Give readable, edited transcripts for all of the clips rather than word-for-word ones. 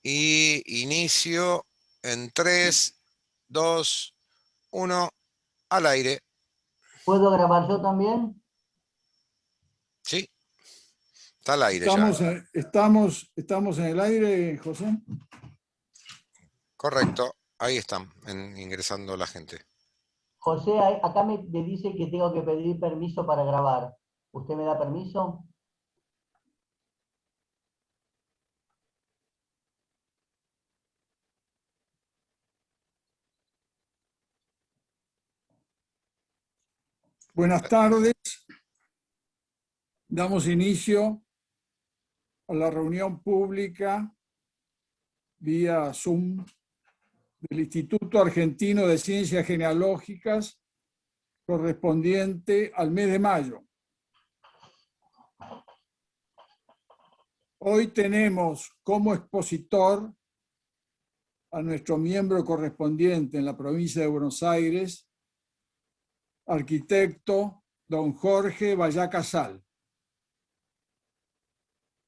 Y inicio en 3, 2, 1, al aire. ¿Puedo grabar yo también? ¿Sí? Está al aire ya. Estamos en el aire, José. Correcto. Ahí están ingresando la gente. José, acá me dice que tengo que pedir permiso para grabar. ¿Usted me da permiso? Buenas tardes. Damos inicio a la reunión pública vía Zoom del Instituto Argentino de Ciencias Genealógicas correspondiente al mes de mayo. Hoy tenemos como expositor a nuestro miembro correspondiente en la provincia de Buenos Aires, arquitecto don Jorge Vallá Casal.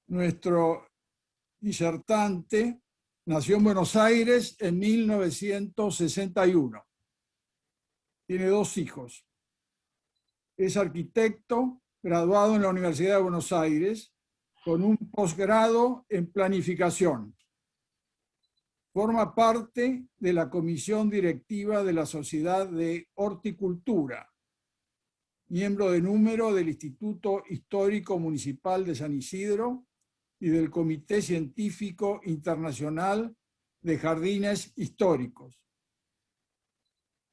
Nuestro disertante nació en Buenos Aires en 1961. Tiene 2 hijos. Es arquitecto, graduado en la Universidad de Buenos Aires, con un posgrado en planificación. Forma parte de la comisión directiva de la Sociedad de Horticultura, miembro de número del Instituto Histórico Municipal de San Isidro y del Comité Científico Internacional de Jardines Históricos.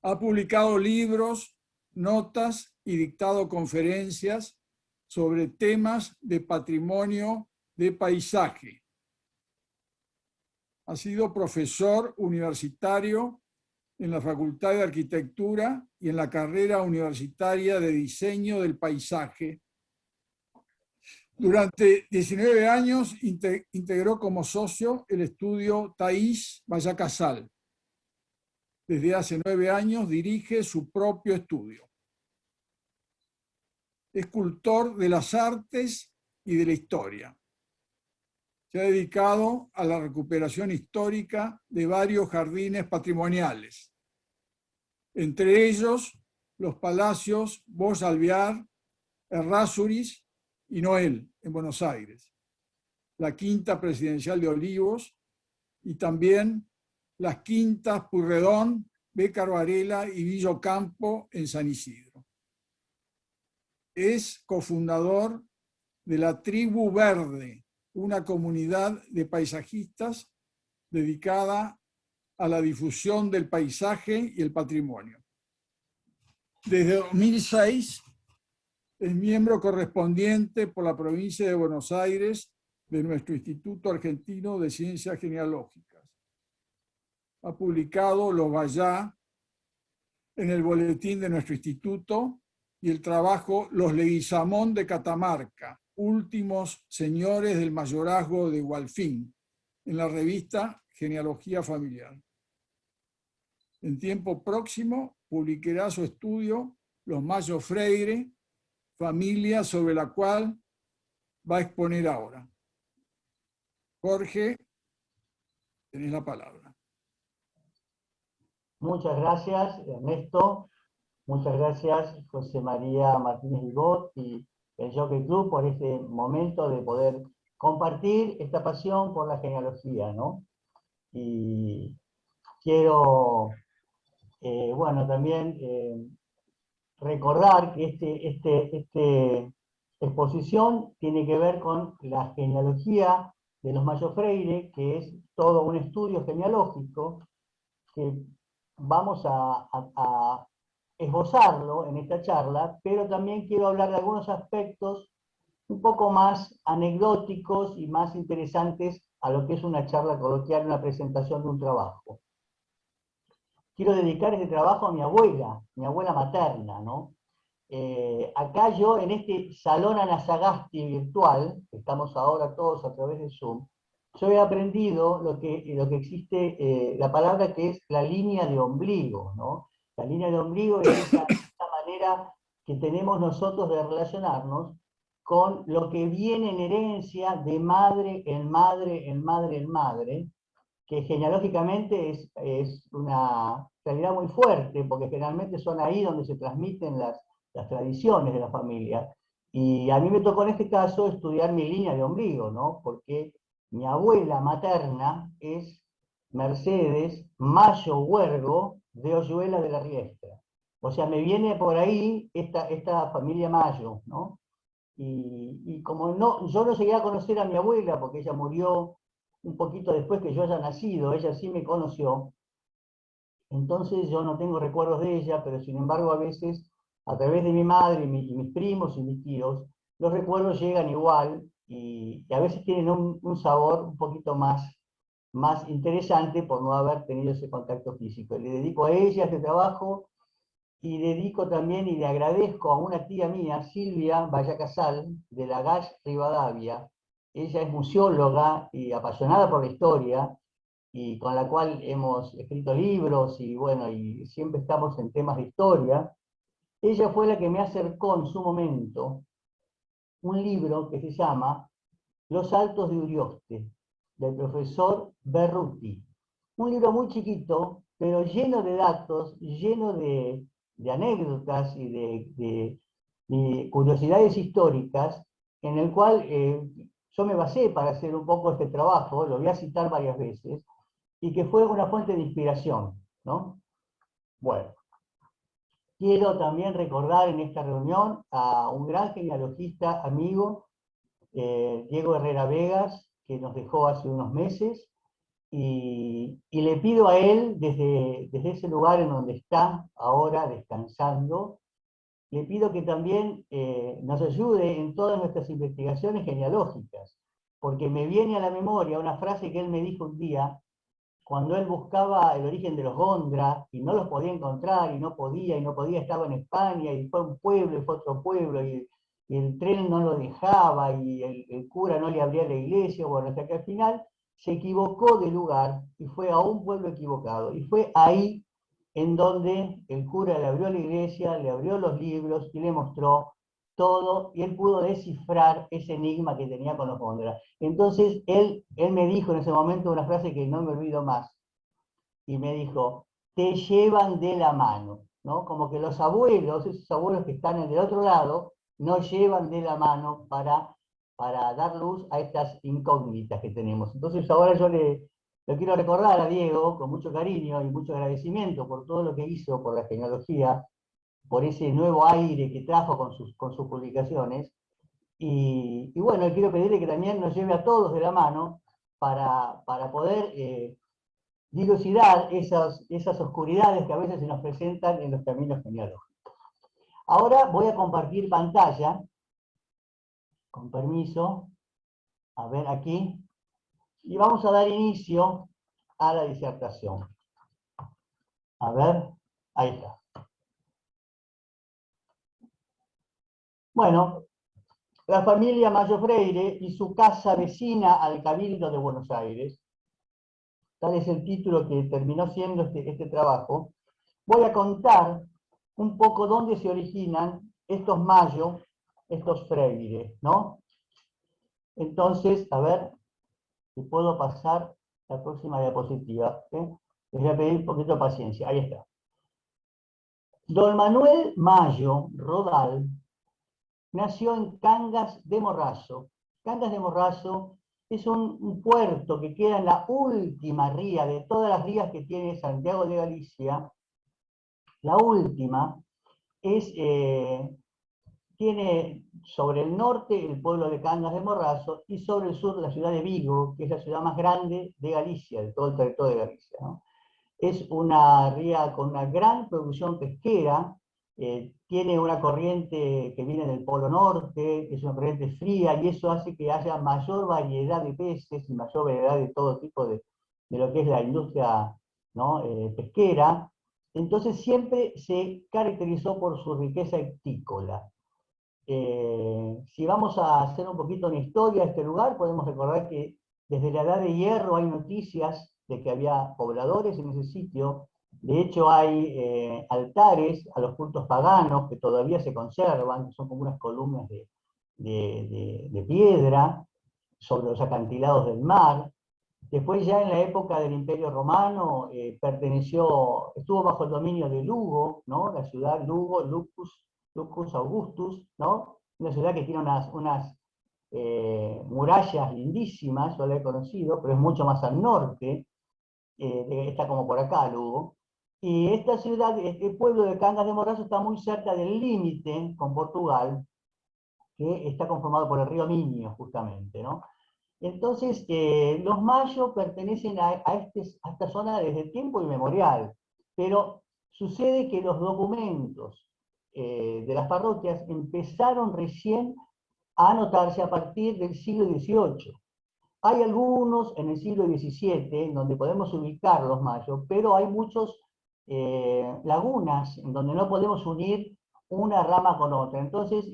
Ha publicado libros, notas y dictado conferencias sobre temas de patrimonio de paisaje. Ha sido profesor universitario en la Facultad de Arquitectura y en la carrera universitaria de Diseño del Paisaje. Durante 19 años integró como socio el estudio Taís Vallá Casal. Desde hace 9 años dirige su propio estudio. Es cultor de las artes y de la historia. Se ha dedicado a la recuperación histórica de varios jardines patrimoniales, entre ellos los palacios Bosch Alvear, Errázuriz y Noel, en Buenos Aires, la Quinta Presidencial de Olivos y también las quintas Purredón, Bécaro Varela y Villocampo en San Isidro. Es cofundador de la Tribu Verde, una comunidad de paisajistas dedicada a la difusión del paisaje y el patrimonio. Desde 2006 es miembro correspondiente por la provincia de Buenos Aires de nuestro Instituto Argentino de Ciencias Genealógicas. Ha publicado Los Vallá en el boletín de nuestro instituto y el trabajo Los Leguizamón de Catamarca, últimos señores del mayorazgo de Gualfín, en la revista Genealogía Familiar. En tiempo próximo publicará su estudio Los Mayo Freire, familia sobre la cual va a exponer ahora. Jorge, tenés la palabra. Muchas gracias, Ernesto. Muchas gracias, José María Martínez Vigot y el Jockey Club por este momento de poder compartir esta pasión por la genealogía, ¿no? Y quiero, bueno, también recordar que esta exposición tiene que ver con la genealogía de los Mayo Freire, que es todo un estudio genealógico que vamos a esbozarlo en esta charla, pero también quiero hablar de algunos aspectos un poco más anecdóticos y más interesantes a lo que es una charla coloquial, una presentación de un trabajo. Quiero dedicar este trabajo a mi abuela materna, ¿no? Acá yo, en este salón Anasagasti virtual, que estamos ahora todos a través de Zoom, yo he aprendido lo que existe, la palabra que es la línea de ombligo, ¿no? La línea de ombligo es esa manera que tenemos nosotros de relacionarnos con lo que viene en herencia de madre en madre en madre en madre, que genealógicamente es una realidad muy fuerte, porque generalmente son ahí donde se transmiten las tradiciones de la familia. Y a mí me tocó en este caso estudiar mi línea de ombligo, ¿no? Porque mi abuela materna es Mercedes Mayo Huergo de Oyuela de la Riestra. O sea, me viene por ahí esta familia Mayo, ¿no? Y como no, yo no llegué a conocer a mi abuela, porque ella murió un poquito después que yo haya nacido, ella sí me conoció, entonces yo no tengo recuerdos de ella, pero sin embargo a veces, a través de mi madre y mis primos y mis tíos, los recuerdos llegan igual y a veces tienen un sabor un poquito más interesante por no haber tenido ese contacto físico. Le dedico a ella este trabajo y dedico también y le agradezco a una tía mía, Silvia Vallacasal, de la Gash Rivadavia. Ella es museóloga y apasionada por la historia, y con la cual hemos escrito libros, y bueno, y siempre estamos en temas de historia. Ella fue la que me acercó en su momento un libro que se llama Los Altos de Urioste, del profesor Berruti. Un libro muy chiquito, pero lleno de datos, lleno de anécdotas y de curiosidades históricas, en el cual yo me basé para hacer un poco este trabajo, lo voy a citar varias veces, y que fue una fuente de inspiración, ¿no? Bueno, quiero también recordar en esta reunión a un gran genealogista amigo, Diego Herrera Vegas, que nos dejó hace unos meses, y le pido a él, desde ese lugar en donde está ahora descansando, le pido que también nos ayude en todas nuestras investigaciones genealógicas, porque me viene a la memoria una frase que él me dijo un día, cuando él buscaba el origen de los Gondra, y no los podía encontrar, y no podía, estaba en España, y fue a un pueblo, y fue a otro pueblo, y el tren no lo dejaba, y el cura no le abría la iglesia, bueno, hasta que al final se equivocó de lugar, y fue a un pueblo equivocado, y fue ahí en donde el cura le abrió la iglesia, le abrió los libros, y le mostró todo, y él pudo descifrar ese enigma que tenía con los Gondra. Entonces él me dijo en ese momento una frase que no me olvido más, y me dijo, te llevan de la mano, ¿no? Como que los abuelos, esos abuelos que están en el otro lado, nos llevan de la mano para dar luz a estas incógnitas que tenemos. Entonces ahora yo lo quiero recordar a Diego con mucho cariño y mucho agradecimiento por todo lo que hizo por la genealogía, por ese nuevo aire que trajo con sus publicaciones, y bueno, quiero pedirle que también nos lleve a todos de la mano para poder dilucidar esas oscuridades que a veces se nos presentan en los caminos genealógicos. Ahora voy a compartir pantalla, con permiso, a ver aquí, y vamos a dar inicio a la disertación. A ver, ahí está. Bueno, la familia Mayo Freire y su casa vecina al Cabildo de Buenos Aires, tal es el título que terminó siendo este trabajo. Voy a contar un poco dónde se originan estos Mayo, estos Freire, ¿no? Entonces, a ver si puedo pasar la próxima diapositiva. Les voy a pedir un poquito de paciencia. Ahí está. Don Manuel Mayo Rodal nació en Cangas de Morrazo. Cangas de Morrazo es un puerto que queda en la última ría de todas las rías que tiene Santiago de Galicia. La última tiene sobre el norte el pueblo de Cangas de Morrazo y sobre el sur la ciudad de Vigo, que es la ciudad más grande de Galicia, de todo el territorio de Galicia, ¿no? Es una ría con una gran producción pesquera, tiene una corriente que viene del Polo Norte, es una corriente fría, y eso hace que haya mayor variedad de peces y mayor variedad de todo tipo de lo que es la industria, ¿no? Pesquera. Entonces siempre se caracterizó por su riqueza ictícola. Si vamos a hacer un poquito una historia de este lugar, podemos recordar que desde la Edad de Hierro hay noticias de que había pobladores en ese sitio. De hecho hay altares a los cultos paganos que todavía se conservan, que son como unas columnas de piedra sobre los acantilados del mar. Después ya en la época del Imperio Romano estuvo bajo el dominio de Lugo, ¿no? La ciudad Lugo, Lucus Augustus, ¿no? Una ciudad que tiene unas murallas lindísimas, yo la he conocido, pero es mucho más al norte, está como por acá Lugo. Y esta ciudad, este pueblo de Cangas de Morrazo está muy cerca del límite con Portugal, que está conformado por el río Miño, justamente, ¿no? Entonces, los mayos pertenecen a esta zona desde tiempo inmemorial, pero sucede que los documentos de las parroquias empezaron recién a anotarse a partir del siglo XVIII. Hay algunos en el siglo XVII donde podemos ubicar los mayos, pero hay muchos lagunas en donde no podemos unir una rama con otra. Entonces,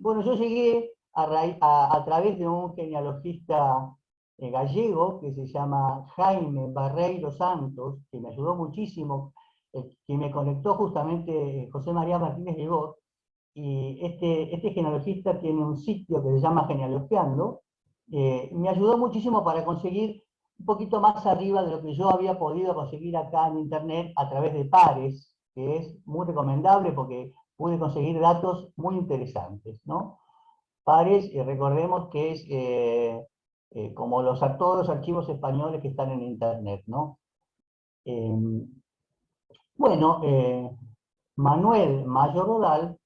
bueno, yo llegué a través de un genealogista gallego que se llama Jaime Barreiro Santos, que me ayudó muchísimo, que me conectó justamente José María Martínez Legot, y este genealogista tiene un sitio que se llama Genealogiando. Me ayudó muchísimo para conseguir un poquito más arriba de lo que yo había podido conseguir acá en internet a través de Pares, que es muy recomendable porque pude conseguir datos muy interesantes, ¿no? Pares, recordemos que es como todos los archivos españoles que están en internet, ¿no? Bueno, Manuel Mayo Rodal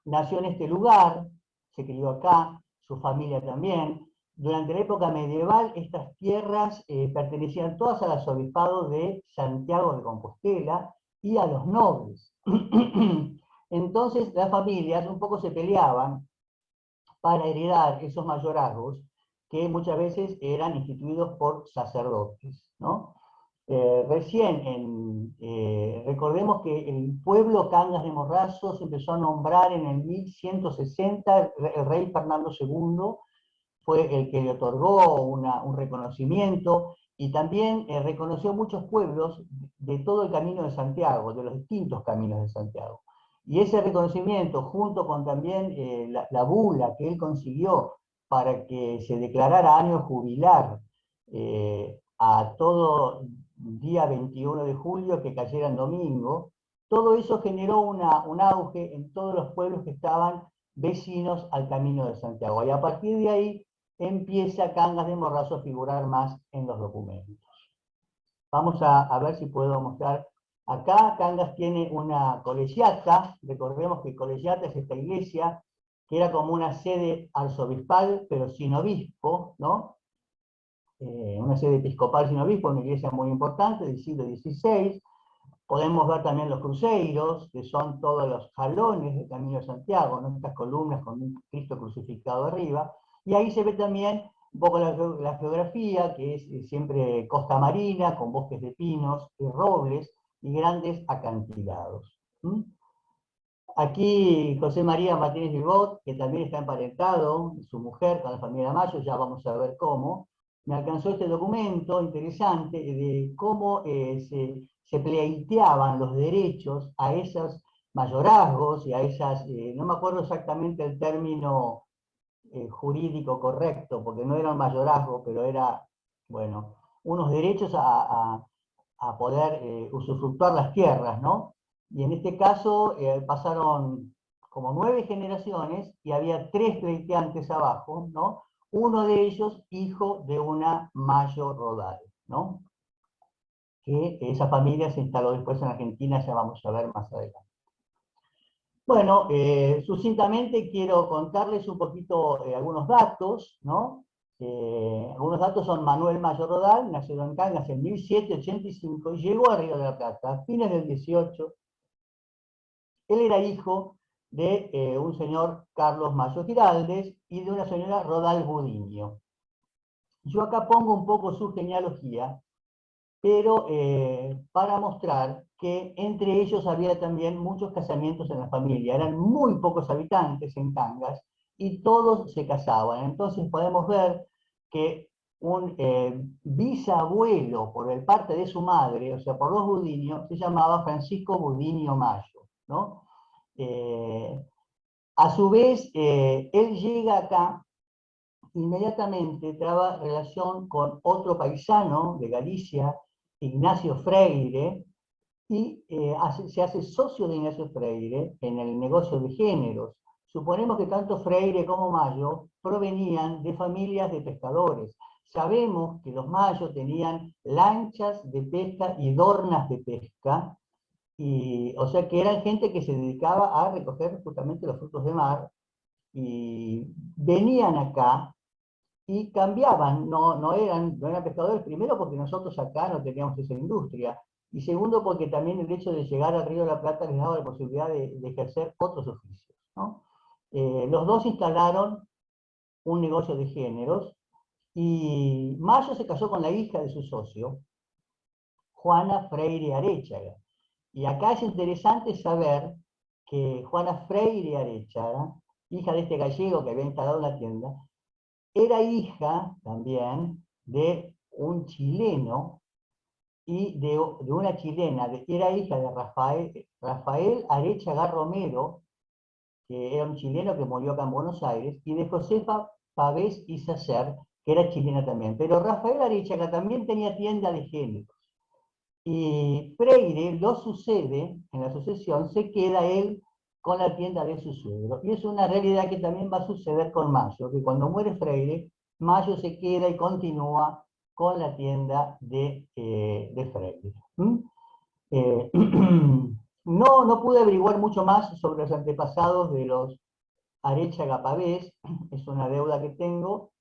nació en este lugar, se crió acá, su familia también. Durante la época medieval, estas tierras pertenecían todas al arzobispado de Santiago de Compostela y a los nobles. Entonces, las familias un poco se peleaban para heredar esos mayorazgos que muchas veces eran instituidos por sacerdotes, ¿no? Recordemos que el pueblo Cangas de Morrazo se empezó a nombrar en el 1160, el rey Fernando II fue el que le otorgó un reconocimiento, y también reconoció muchos pueblos de todo el Camino de Santiago, de los distintos caminos de Santiago. Y ese reconocimiento, junto con también la bula que él consiguió para que se declarara año jubilar a todo día 21 de julio que cayera en domingo, todo eso generó un auge en todos los pueblos que estaban vecinos al Camino de Santiago. Y a partir de ahí empieza Cangas de Morrazo a figurar más en los documentos. Vamos a ver si puedo mostrar. Acá Cangas tiene una colegiata, recordemos que colegiata es esta iglesia, que era como una sede arzobispal, pero sin obispo, ¿no? Una sede episcopal sin obispo, una iglesia muy importante del siglo XVI. Podemos ver también los cruceros, que son todos los jalones del Camino de Santiago, ¿no? Estas columnas con un Cristo crucificado arriba. Y ahí se ve también un poco la geografía, que es siempre costa marina, con bosques de pinos y robles y grandes acantilados. Aquí José María Martínez Legot, que también está emparentado, su mujer, con la familia Mayo, ya vamos a ver cómo. Me alcanzó este documento interesante de cómo se pleiteaban los derechos a esos mayorazgos y a esas, no me acuerdo exactamente el término jurídico correcto, porque no era un mayorazgo, pero era, bueno, unos derechos a poder usufructuar las tierras, ¿no? Y en este caso pasaron como 9 generaciones y había 3 pleiteantes abajo, ¿no? Uno de ellos hijo de una Mayo Rodal, ¿no? Que esa familia se instaló después en Argentina, ya vamos a ver más adelante. Bueno, sucintamente quiero contarles un poquito algunos datos, ¿no? Algunos datos son: Manuel Mayo Rodal nació en Cangas en 1785 y llegó a Río de la Plata a fines del 18. Él era hijo de un señor Carlos Mayo Giraldes y de una señora Rodal Budiño. Yo acá pongo un poco su genealogía, pero para mostrar que entre ellos había también muchos casamientos en la familia. Eran muy pocos habitantes en Cangas y todos se casaban. Entonces podemos ver que un bisabuelo por el parte de su madre, o sea, por los Budiño, se llamaba Francisco Budiño Mayo, ¿no? A su vez, él llega acá, inmediatamente traba relación con otro paisano de Galicia, Ignacio Freire, y se hace socio de Ignacio Freire en el negocio de géneros. Suponemos que tanto Freire como Mayo provenían de familias de pescadores. Sabemos que los Mayo tenían lanchas de pesca y dornas de pesca, y, o sea que eran gente que se dedicaba a recoger justamente los frutos de mar, y venían acá y cambiaban, no eran pescadores, primero porque nosotros acá no teníamos esa industria, y segundo porque también el hecho de llegar al Río de la Plata les daba la posibilidad de ejercer otros oficios, ¿no? Los dos instalaron un negocio de géneros, y Mayo se casó con la hija de su socio, Juana Freire Aréchaga. Y acá es interesante saber que Juana Freire Aréchaga, hija de este gallego que había instalado la tienda, era hija también de un chileno y de una chilena, era hija de Rafael Aréchaga Romero, que era un chileno que murió acá en Buenos Aires, y de Josefa Pavés y Sacer, que era chilena también. Pero Rafael Aréchaga también tenía tienda de géneros. Y Freire lo sucede, en la sucesión se queda él con la tienda de su suegro. Y es una realidad que también va a suceder con Mayo, que cuando muere Freire, Mayo se queda y continúa con la tienda de Freire. No pude averiguar mucho más sobre los antepasados de los Aréchaga Pavés, es una deuda que tengo,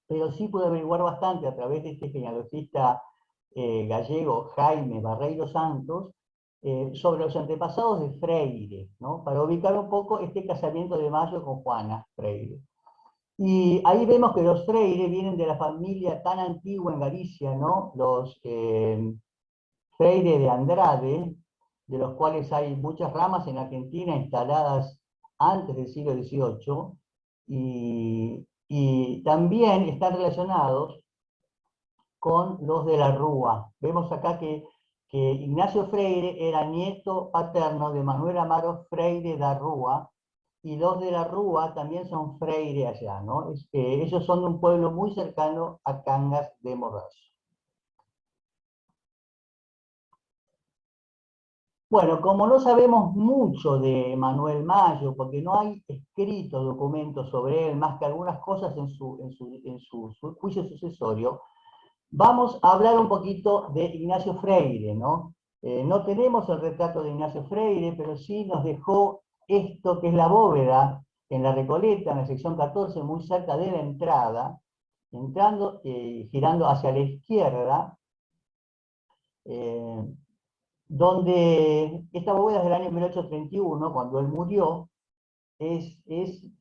pero sí pude averiguar bastante a través de este genealogista gallego Jaime Barreiro Santos, sobre los antepasados de Freire, ¿no? Para ubicar un poco este casamiento de Mayo con Juana Freire. Y ahí vemos que los Freire vienen de la familia tan antigua en Galicia, ¿no? Los Freire de Andrade, de los cuales hay muchas ramas en Argentina instaladas antes del siglo XVIII, y también están relacionados con los de la Rúa. Vemos acá que Ignacio Freire era nieto paterno de Manuel Amaro Freire da Rúa, y los de la Rúa también son Freire allá, ¿no? Ellos son de un pueblo muy cercano a Cangas de Morrazo. Bueno, como no sabemos mucho de Manuel Mayo, porque no hay escritos documentos sobre él, más que algunas cosas en su juicio sucesorio, vamos a hablar un poquito de Ignacio Freire, ¿no? No tenemos el retrato de Ignacio Freire, pero sí nos dejó esto que es la bóveda en la Recoleta, en la sección 14, muy cerca de la entrada, entrando, girando hacia la izquierda, donde esta bóveda es del año 1831, cuando él murió.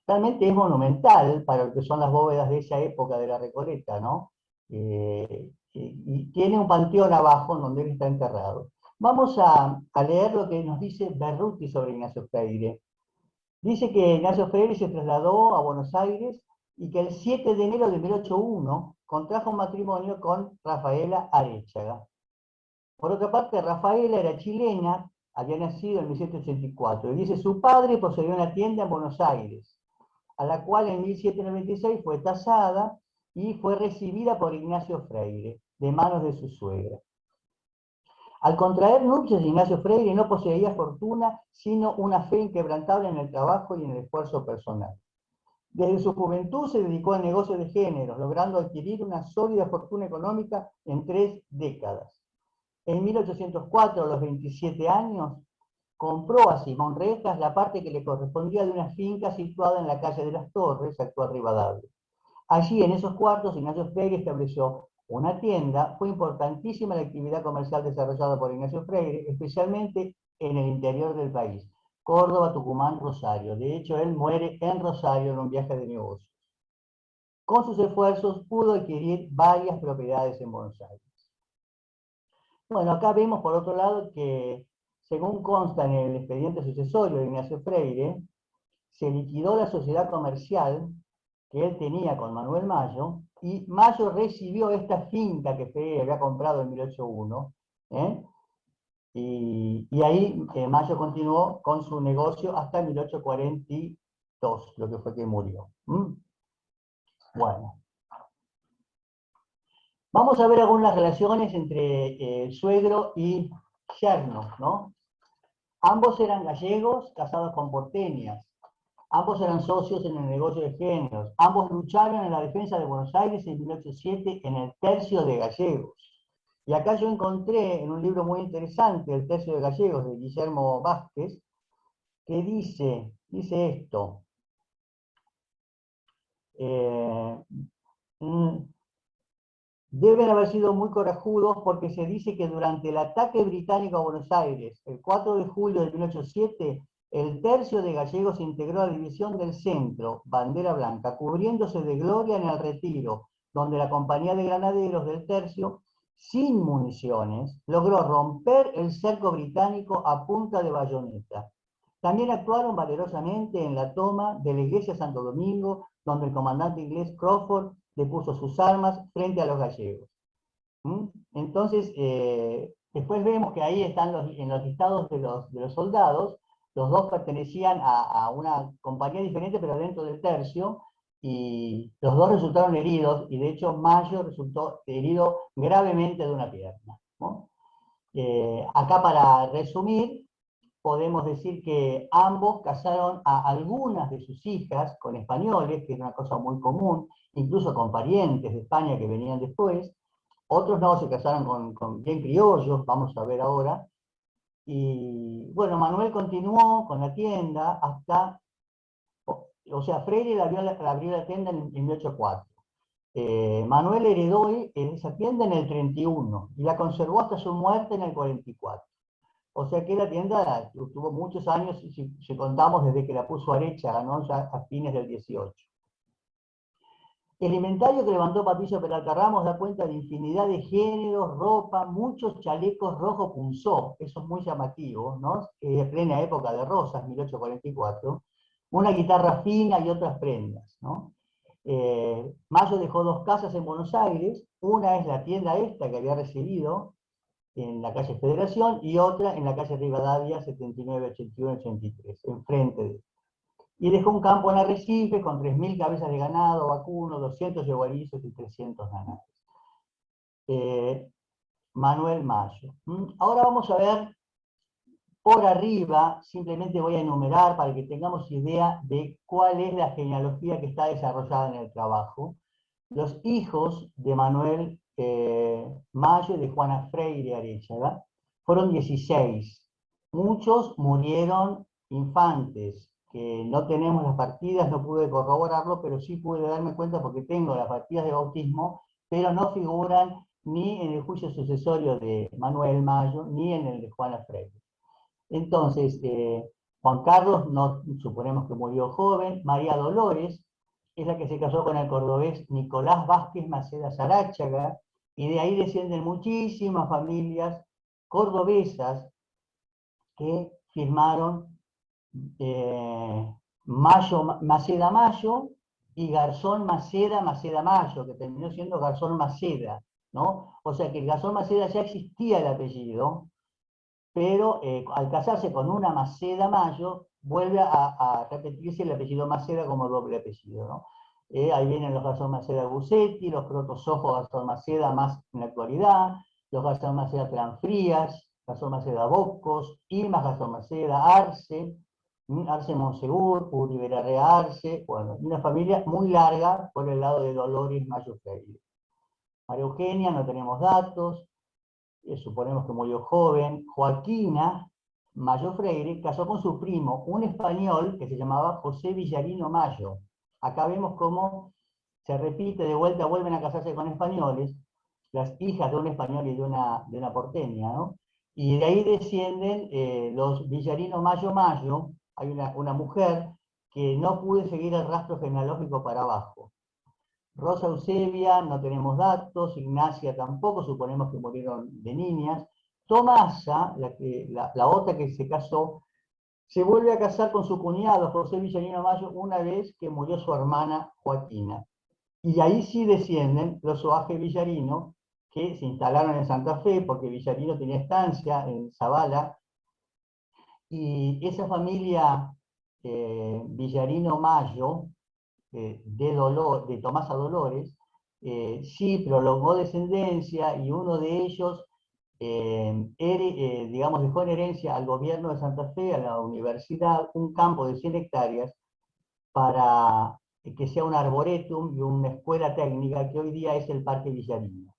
Realmente es monumental para lo que son las bóvedas de esa época de la Recoleta, ¿no? Y tiene un panteón abajo donde él está enterrado. Vamos a leer lo que nos dice Berruti sobre Ignacio Freire. Dice que Ignacio Freire se trasladó a Buenos Aires y que el 7 de enero de 1801 contrajo matrimonio con Rafaela Aréchaga. Por otra parte, Rafaela era chilena, había nacido en 1784, y dice, su padre poseía una tienda en Buenos Aires, a la cual en 1796 fue tasada y fue recibida por Ignacio Freire, de manos de su suegra. Al contraer nupcias, Ignacio Freire no poseía fortuna, sino una fe inquebrantable en el trabajo y en el esfuerzo personal. Desde su juventud se dedicó al negocio de géneros, logrando adquirir una sólida fortuna económica en 3 décadas. En 1804, a los 27 años, compró a Simón Rejas la parte que le correspondía de una finca situada en la calle de las Torres, actual Rivadavia. Allí, en esos cuartos, Ignacio Freire estableció una tienda. Fue importantísima la actividad comercial desarrollada por Ignacio Freire, especialmente en el interior del país, Córdoba, Tucumán, Rosario. De hecho, él muere en Rosario en un viaje de negocios. Con sus esfuerzos pudo adquirir varias propiedades en Buenos Aires. Bueno, acá vemos por otro lado que, según consta en el expediente sucesorio de Ignacio Freire, se liquidó la sociedad comercial que él tenía con Manuel Mayo, y Mayo recibió esta finca que Freire había comprado en 1801, Y ahí Mayo continuó con su negocio hasta 1842, lo que fue que murió. Bueno. Vamos a ver algunas relaciones entre suegro y yerno, ¿no? Ambos eran gallegos, casados con porteñas. Ambos eran socios en el negocio de géneros. Ambos lucharon en la defensa de Buenos Aires en 1807 en el Tercio de Gallegos. Y acá yo encontré en un libro muy interesante, El Tercio de Gallegos, de Guillermo Vázquez, que dice esto. Deben haber sido muy corajudos porque se dice que durante el ataque británico a Buenos Aires, el 4 de julio de 1807, el Tercio de Gallegos integró a la división del centro, bandera blanca, cubriéndose de gloria en el retiro, donde la compañía de granaderos del Tercio, sin municiones, logró romper el cerco británico a punta de bayoneta. También actuaron valerosamente en la toma de la iglesia Santo Domingo, donde el comandante inglés Crawford depuso sus armas frente a los gallegos. Entonces, después vemos que ahí están en los listados de los soldados, los dos pertenecían a una compañía diferente, pero dentro del Tercio, y los dos resultaron heridos, y de hecho Mayo resultó herido gravemente de una pierna, ¿no? Acá, para resumir, podemos decir que ambos casaron a algunas de sus hijas con españoles, que es una cosa muy común, incluso con parientes de España que venían después. Otros no, se casaron con bien criollos, vamos a ver ahora. Y bueno, Manuel continuó con la tienda hasta, o sea, Freire abrió la tienda en 1804. Manuel heredó esa tienda en el 31 y la conservó hasta su muerte en el 44. O sea que la tienda tuvo muchos años, si contamos desde que la puso Arecha, ¿no? Ya a fines del 18. El inventario que levantó Patricio Peralta Ramos da cuenta de infinidad de géneros, ropa, muchos chalecos rojo punzó, eso es muy llamativo, ¿no? Plena época de Rosas, 1844, una guitarra fina y otras prendas, ¿no? Mayo dejó dos casas en Buenos Aires, una es la tienda esta que había recibido, en la calle Federación, y otra en la calle Rivadavia, 79, 81, 83, enfrente de. Y dejó un campo en Arrecife con 3.000 cabezas de ganado, vacuno, 200 yeguarizos y 300 ganados. Manuel Mayo. Ahora vamos a ver por arriba, simplemente voy a enumerar para que tengamos idea de cuál es la genealogía que está desarrollada en el trabajo. Los hijos de Manuel Mayo y de Juana Freire Arechaga fueron 16. Muchos murieron infantes, que no tenemos las partidas, no pude corroborarlo, pero sí pude darme cuenta porque tengo las partidas de bautismo, pero no figuran ni en el juicio sucesorio de Manuel Mayo, ni en el de Juana Freire. Entonces, Juan Carlos, no, suponemos que murió joven. María Dolores es la que se casó con el cordobés Nicolás Vázquez Maceda Saráchaga, y de ahí descienden muchísimas familias cordobesas que firmaron Maceda Mayo y Garzón Maceda Mayo, que terminó siendo Garzón Maceda, ¿no? O sea que el Garzón Maceda ya existía el apellido, pero al casarse con una Maceda Mayo, vuelve a repetirse el apellido Maceda como doble apellido, ¿no? Ahí vienen los Garzón Maceda Gusetti, los Protosofos Garzón Maceda más en la actualidad, los Garzón Maceda Planfrías, Garzón Maceda Bocos, Ilmas Garzón Maceda, Arce, Arce Monsegur, Rivera Rea Arce, bueno, una familia muy larga por el lado de Dolores Mayo Freire. María Eugenia, no tenemos datos, suponemos que murió joven. Joaquina Mayo Freire casó con su primo, un español que se llamaba José Villarino Mayo. Acá vemos cómo se repite, de vuelta vuelven a casarse con españoles, las hijas de un español y de una porteña, ¿no? Y de ahí descienden los Villarino Mayo Mayo. Hay una mujer que no pude seguir el rastro genealógico para abajo. Rosa Eusebia, no tenemos datos. Ignacia tampoco, suponemos que murieron de niñas. Tomasa, la otra que se casó, se vuelve a casar con su cuñado, José Villarino Mayo, una vez que murió su hermana Joaquina. Y ahí sí descienden los Oaje Villarino, que se instalaron en Santa Fe, porque Villarino tenía estancia en Zavala, y esa familia Villarino Mayo, de Tomasa Dolores, sí prolongó descendencia, y uno de ellos, digamos, dejó en herencia al gobierno de Santa Fe, a la universidad, un campo de 100 hectáreas para que sea un arboretum y una escuela técnica que hoy día es el Parque Villarino.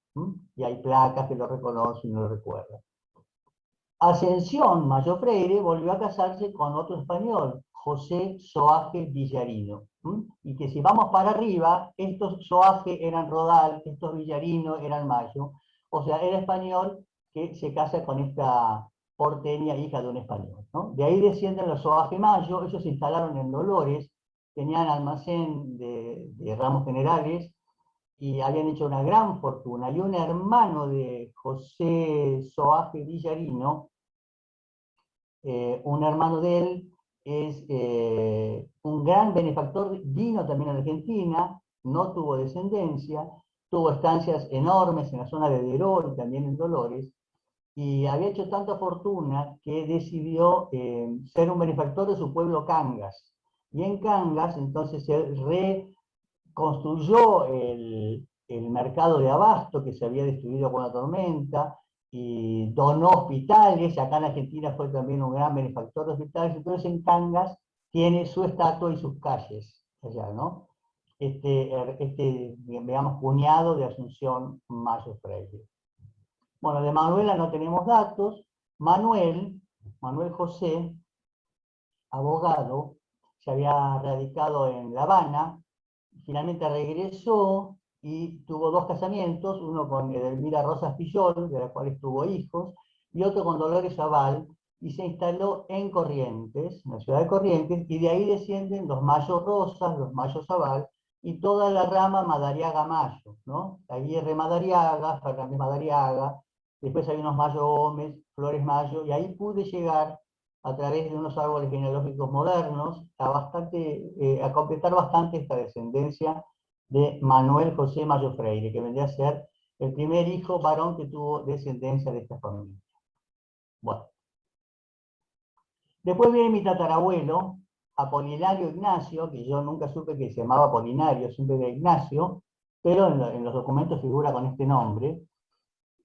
Y hay placas que lo reconocen y lo recuerdan. Ascensión Mayo Freire volvió a casarse con otro español, José Soaje Villarino. Y que si vamos para arriba, estos Soaje eran Rodal, estos Villarino eran Mayo. O sea, era español que se casa con esta porteña, hija de un español, ¿no? De ahí descienden los Soaje Mayo. Ellos se instalaron en Dolores, tenían almacén de ramos generales, y habían hecho una gran fortuna. Y un hermano de José Soaje Villarino, un hermano de él, es un gran benefactor, vino también a Argentina, no tuvo descendencia, tuvo estancias enormes en la zona de Deró y también en Dolores, y había hecho tanta fortuna que decidió ser un benefactor de su pueblo Cangas. Y en Cangas entonces se reconstruyó el mercado de abasto que se había destruido con la tormenta, y donó hospitales. Acá en Argentina fue también un gran benefactor de hospitales. Entonces en Cangas tiene su estatua y sus calles allá, ¿no? Digamos, cuñado de Asunción Mayo Freire. Bueno, de Manuela no tenemos datos. Manuel José, abogado, se había radicado en La Habana, finalmente regresó y tuvo dos casamientos, uno con Edelmira Rosas Pillol, de la cual tuvo hijos, y otro con Dolores Zaval, y se instaló en Corrientes, en la ciudad de Corrientes, y de ahí descienden los Mayo Rosas, los Mayo Zaval, y toda la rama Madariaga Mayo, ¿no? Aguirre Madariaga, Fernández Madariaga, después hay unos Mayo Gómez, Flores Mayo, y ahí pude llegar a través de unos árboles genealógicos modernos a completar bastante esta descendencia de Manuel José Mayo Freire, que vendría a ser el primer hijo varón que tuvo descendencia de esta familia. Bueno. Después viene mi tatarabuelo, Apolinario Ignacio, que yo nunca supe que se llamaba Apolinario, siempre era Ignacio, pero en los documentos figura con este nombre.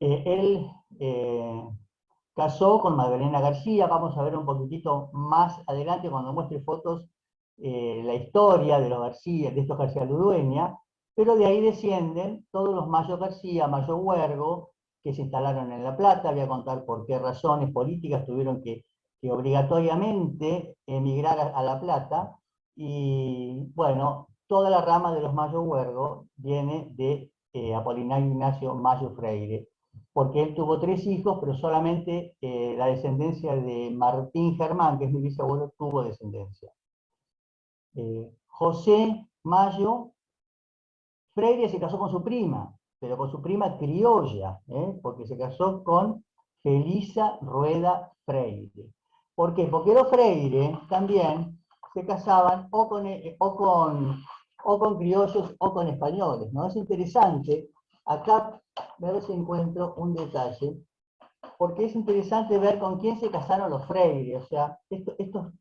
Él casó con Magdalena García. Vamos a ver un poquitito más adelante, cuando muestre fotos, la historia de los García, de estos García Ludueña, pero de ahí descienden todos los Mayo García, Mayo Huergo, que se instalaron en La Plata. Voy a contar por qué razones políticas tuvieron que obligatoriamente emigrar a La Plata. Y bueno, toda la rama de los Mayo Huergo viene de Apolinario Ignacio Mayo Freire, porque él tuvo 3 hijos, pero solamente la descendencia de Martín Germán, que es mi bisabuelo, tuvo descendencia. José Mayo Freire se casó con su prima, pero con su prima criolla, porque se casó con Felisa Rueda Freire. ¿Por qué? Porque los Freire también se casaban o con criollos o con españoles, ¿no? Es interesante. Acá, a ver si encuentro un detalle, porque es interesante ver con quién se casaron los Freire. O sea, estos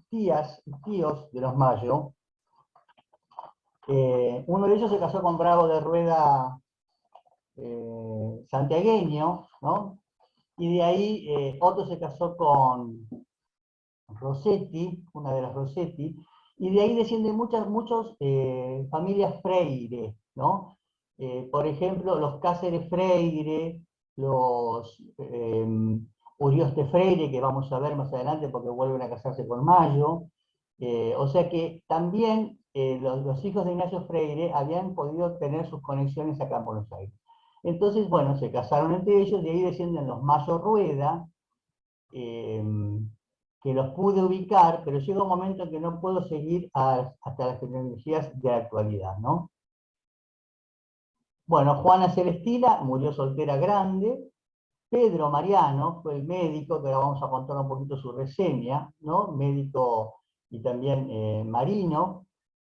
tíos de los Mayo, uno de ellos se casó con Bravo de Rueda santiagueño, ¿no? Y de ahí otro se casó con Rossetti, una de las Rossetti, y de ahí descienden muchas familias Freire, ¿no? Por ejemplo, los Cáceres Freire, los Urioste Freire, que vamos a ver más adelante porque vuelven a casarse con Mayo. O sea que también los hijos de Ignacio Freire habían podido tener sus conexiones acá en Buenos Aires. Entonces, bueno, se casaron entre ellos, de ahí descienden los Mayo Rueda, que los pude ubicar, pero llega un momento en que no puedo seguir hasta las tecnologías de la actualidad, ¿no? Bueno, Juana Celestina murió soltera grande. Pedro Mariano fue el médico, que ahora vamos a contar un poquito su reseña, ¿no? Médico y también marino,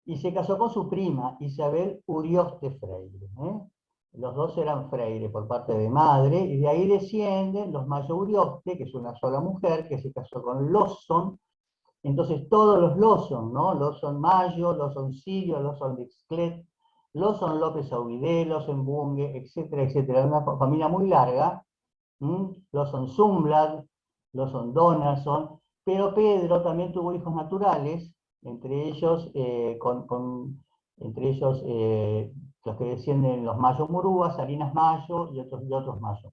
y se casó con su prima, Isabel Urioste Freire. Los dos eran Freire por parte de madre, y de ahí descienden los Mayo Urioste, que es una sola mujer, que se casó con Lawson. Entonces todos los Lawson, ¿no? Lawson Mayo, Lawson Sirio, Lawson Dixclet, Lawson López Aubidé, Lawson Bunge, etcétera, etcétera. Una familia muy larga. Lawson Zumblad, Lawson Donaldson, pero Pedro también tuvo hijos naturales, entre ellos, los que descienden los Mayo Murúa, Salinas Mayo y otros Mayo.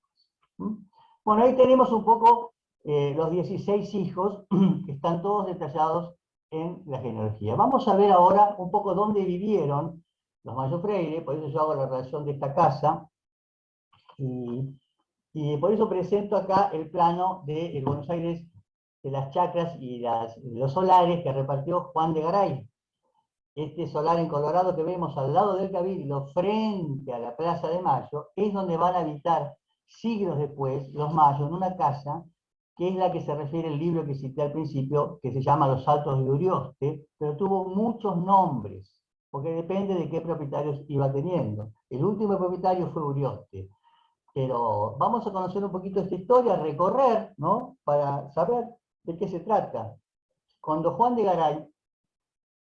Bueno, ahí tenemos un poco los 16 hijos que están todos detallados en la genealogía. Vamos a ver ahora un poco dónde vivieron los Mayo Freire, por eso yo hago la relación de esta casa, y por eso presento acá el plano de Buenos Aires, de las chacras y los solares que repartió Juan de Garay. Este solar en Colorado que vemos al lado del Cabildo, frente a la Plaza de Mayo, es donde van a habitar siglos después los Mayos en una casa que es la que se refiere el libro que cité al principio, que se llama Los Altos de Urioste, pero tuvo muchos nombres, porque depende de qué propietarios iba teniendo. El último propietario fue Urioste. Pero vamos a conocer un poquito esta historia, recorrer, ¿no? Para saber de qué se trata. Cuando Juan de Garay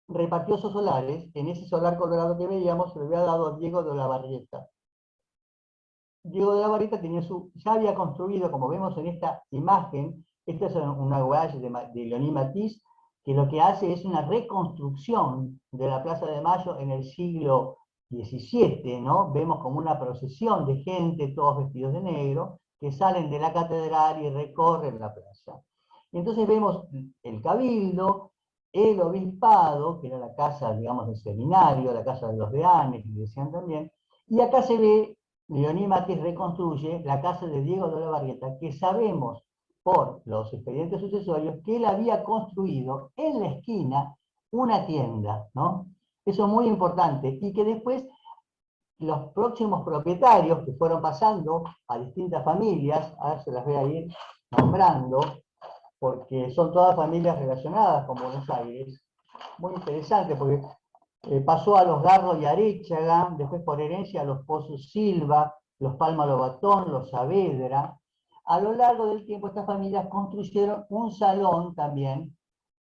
repartió esos solares, en ese solar colorado que veíamos, se lo había dado a Diego de Olavarrieta. Diego de Olavarrieta ya había construido, como vemos en esta imagen, esta es una guache de Leoní Matiz, que lo que hace es una reconstrucción de la Plaza de Mayo en el siglo XVII, ¿no? Vemos como una procesión de gente, todos vestidos de negro, que salen de la catedral y recorren la plaza. Y entonces vemos el cabildo, el obispado, que era la casa, digamos, del seminario, la casa de los deanes, que decían también, y acá se ve, Leoní Matiz reconstruye la casa de Diego de Olavarrieta, que sabemos por los expedientes sucesorios que él había construido en la esquina una tienda, ¿no? Eso es muy importante, y que después los próximos propietarios que fueron pasando a distintas familias, ahora se las voy a ir nombrando, porque son todas familias relacionadas con Buenos Aires, muy interesante, porque pasó a los Garro y Arechaga, después por herencia a los Pozos Silva, los Palma Lobatón, los Saavedra. A lo largo del tiempo estas familias construyeron un salón también,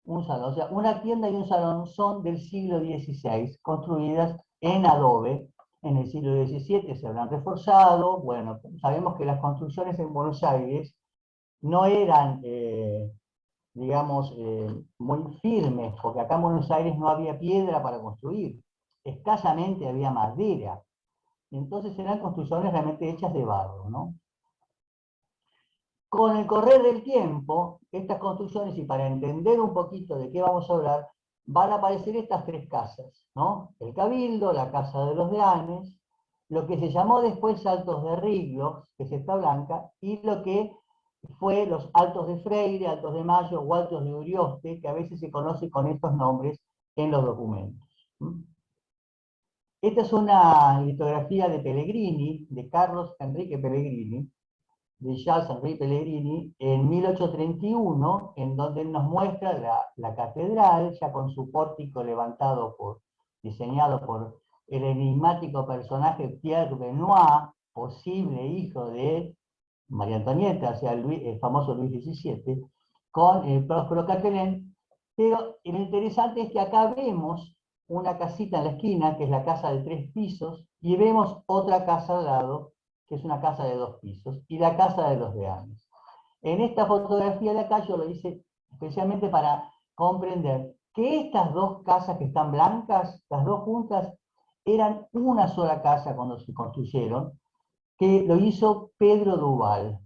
un salón, o sea, una tienda y un salón son del siglo XVI, construidas en adobe. En el siglo XVII se habrán reforzado. Bueno, sabemos que las construcciones en Buenos Aires no eran, digamos, muy firmes, porque acá en Buenos Aires no había piedra para construir, escasamente había madera. Entonces eran construcciones realmente hechas de barro, ¿no? Con el correr del tiempo, estas construcciones, y para entender un poquito de qué vamos a hablar, van a aparecer estas tres casas, ¿no? El Cabildo, la Casa de los Deanes, lo que se llamó después Altos de Riglos, que es esta blanca, y lo que fue los Altos de Freire, Altos de Mayo o Altos de Urioste, que a veces se conoce con estos nombres en los documentos. Esta es una litografía de Pellegrini, de Carlos Enrique Pellegrini, de Charles Henri Pellegrini, en 1831, en donde nos muestra la catedral, ya con su pórtico levantado diseñado por el enigmático personaje Pierre Benoit, posible hijo de María Antonieta, o sea, el famoso Luis XVII, con el Próspero Catelén. Pero lo interesante es que acá vemos una casita en la esquina, que es la casa de 3 pisos, y vemos otra casa al lado, que es una casa de 2 pisos, y la casa de los Deanes. En esta fotografía de acá yo lo hice especialmente para comprender que estas dos casas que están blancas, las dos juntas, eran una sola casa cuando se construyeron, que lo hizo Pedro Duval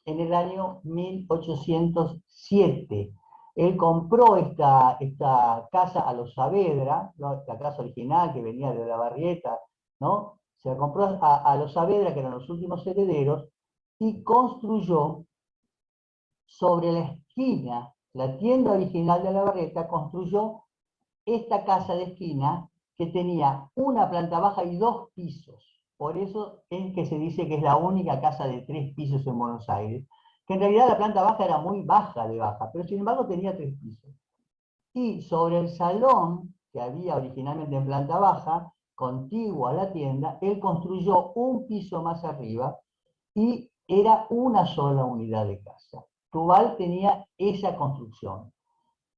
en el año 1807. Él compró esta casa a los Saavedra, ¿no? La casa original que venía de Olavarrieta, ¿no? Se la compró a los Saavedra, que eran los últimos herederos, y construyó sobre la esquina, la tienda original de Olavarrieta, construyó esta casa de esquina que tenía una planta baja y 2 pisos. Por eso es que se dice que es la única casa de 3 pisos en Buenos Aires, que en realidad la planta baja era muy baja de baja, pero sin embargo tenía 3 pisos. Y sobre el salón, que había originalmente en planta baja, contiguo a la tienda, él construyó un piso más arriba y era una sola unidad de casa. Duval tenía esa construcción.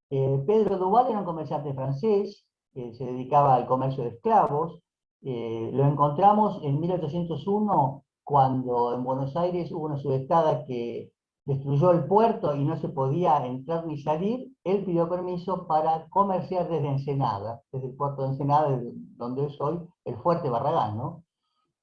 Pedro Duval era un comerciante francés, se dedicaba al comercio de esclavos. Lo encontramos en 1801, cuando en Buenos Aires hubo una subestada que destruyó el puerto y no se podía entrar ni salir. Él pidió permiso para comerciar desde Ensenada, desde el puerto de Ensenada, desde donde es hoy el Fuerte Barragán, ¿no?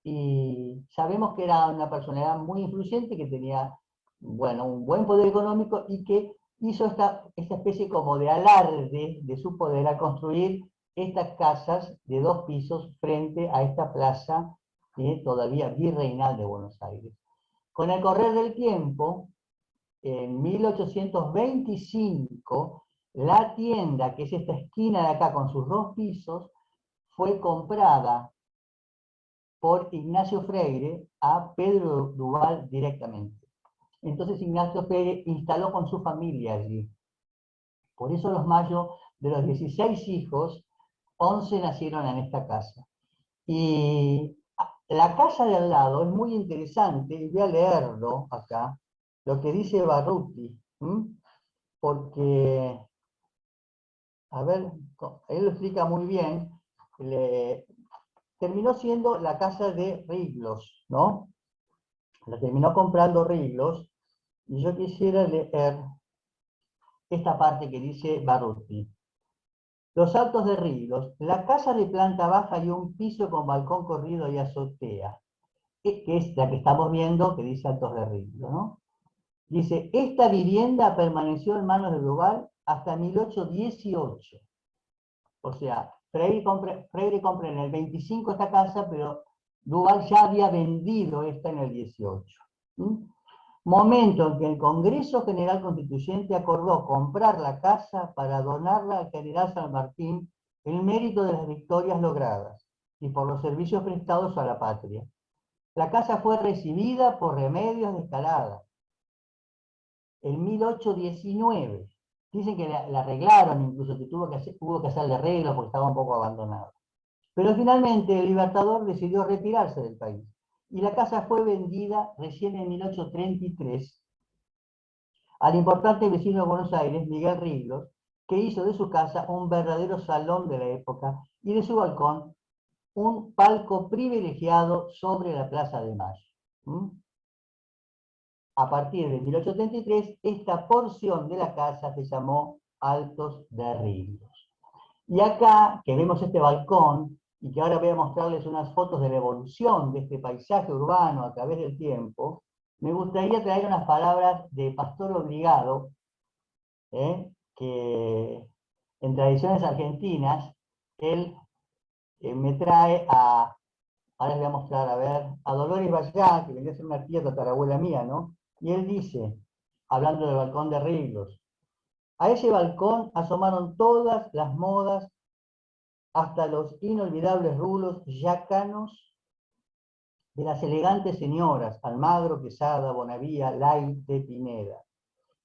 Y sabemos que era una personalidad muy influyente, que tenía, bueno, un buen poder económico y que hizo esta especie como de alarde de su poder al construir estas casas de 2 pisos frente a esta plaza todavía virreinal de Buenos Aires. Con el correr del tiempo, en 1825, la tienda, que es esta esquina de acá con sus 2 pisos, fue comprada por Ignacio Freire a Pedro Duval directamente. Entonces Ignacio Freire instaló con su familia allí. Por eso los Mayo, de los 16 hijos, 11 nacieron en esta casa. Y la casa de al lado es muy interesante, y voy a leerlo acá, lo que dice Barruti, porque, a ver, él lo explica muy bien. Terminó siendo la casa de Riglos, ¿no? La terminó comprando Riglos, y yo quisiera leer esta parte que dice Barruti. Los Altos de Riglos, la casa de planta baja y un piso con balcón corrido y azotea, que es la que estamos viendo, que dice Altos de Riglos, ¿no? Dice, esta vivienda permaneció en manos de Duval hasta 1818. O sea, Freire compra en el 25 esta casa, pero Duval ya había vendido esta en el 18. Momento en que el Congreso General Constituyente acordó comprar la casa para donarla al general San Martín en mérito de las victorias logradas y por los servicios prestados a la patria. La casa fue recibida por Remedios de Escalada en 1819. Dicen que la arreglaron, incluso que hubo que hacerle arreglos porque estaba un poco abandonada. Pero finalmente el Libertador decidió retirarse del país y la casa fue vendida recién en 1833 al importante vecino de Buenos Aires, Miguel Riglos, que hizo de su casa un verdadero salón de la época y de su balcón un palco privilegiado sobre la Plaza de Mayo. A partir de 1833, esta porción de la casa se llamó Altos de Riglos. Y acá, que vemos este balcón, y que ahora voy a mostrarles unas fotos de la evolución de este paisaje urbano a través del tiempo, me gustaría traer unas palabras de Pastor Obligado, que en tradiciones argentinas, él me trae ahora les voy a mostrar, a ver, a Dolores Vallá, que vendría a ser una tía tatarabuela mía, ¿no? Y él dice, hablando del balcón de Riglos, a ese balcón asomaron todas las modas, hasta los inolvidables rulos yacanos de las elegantes señoras Almagro, Quesada, Bonavía, Laite, Pineda,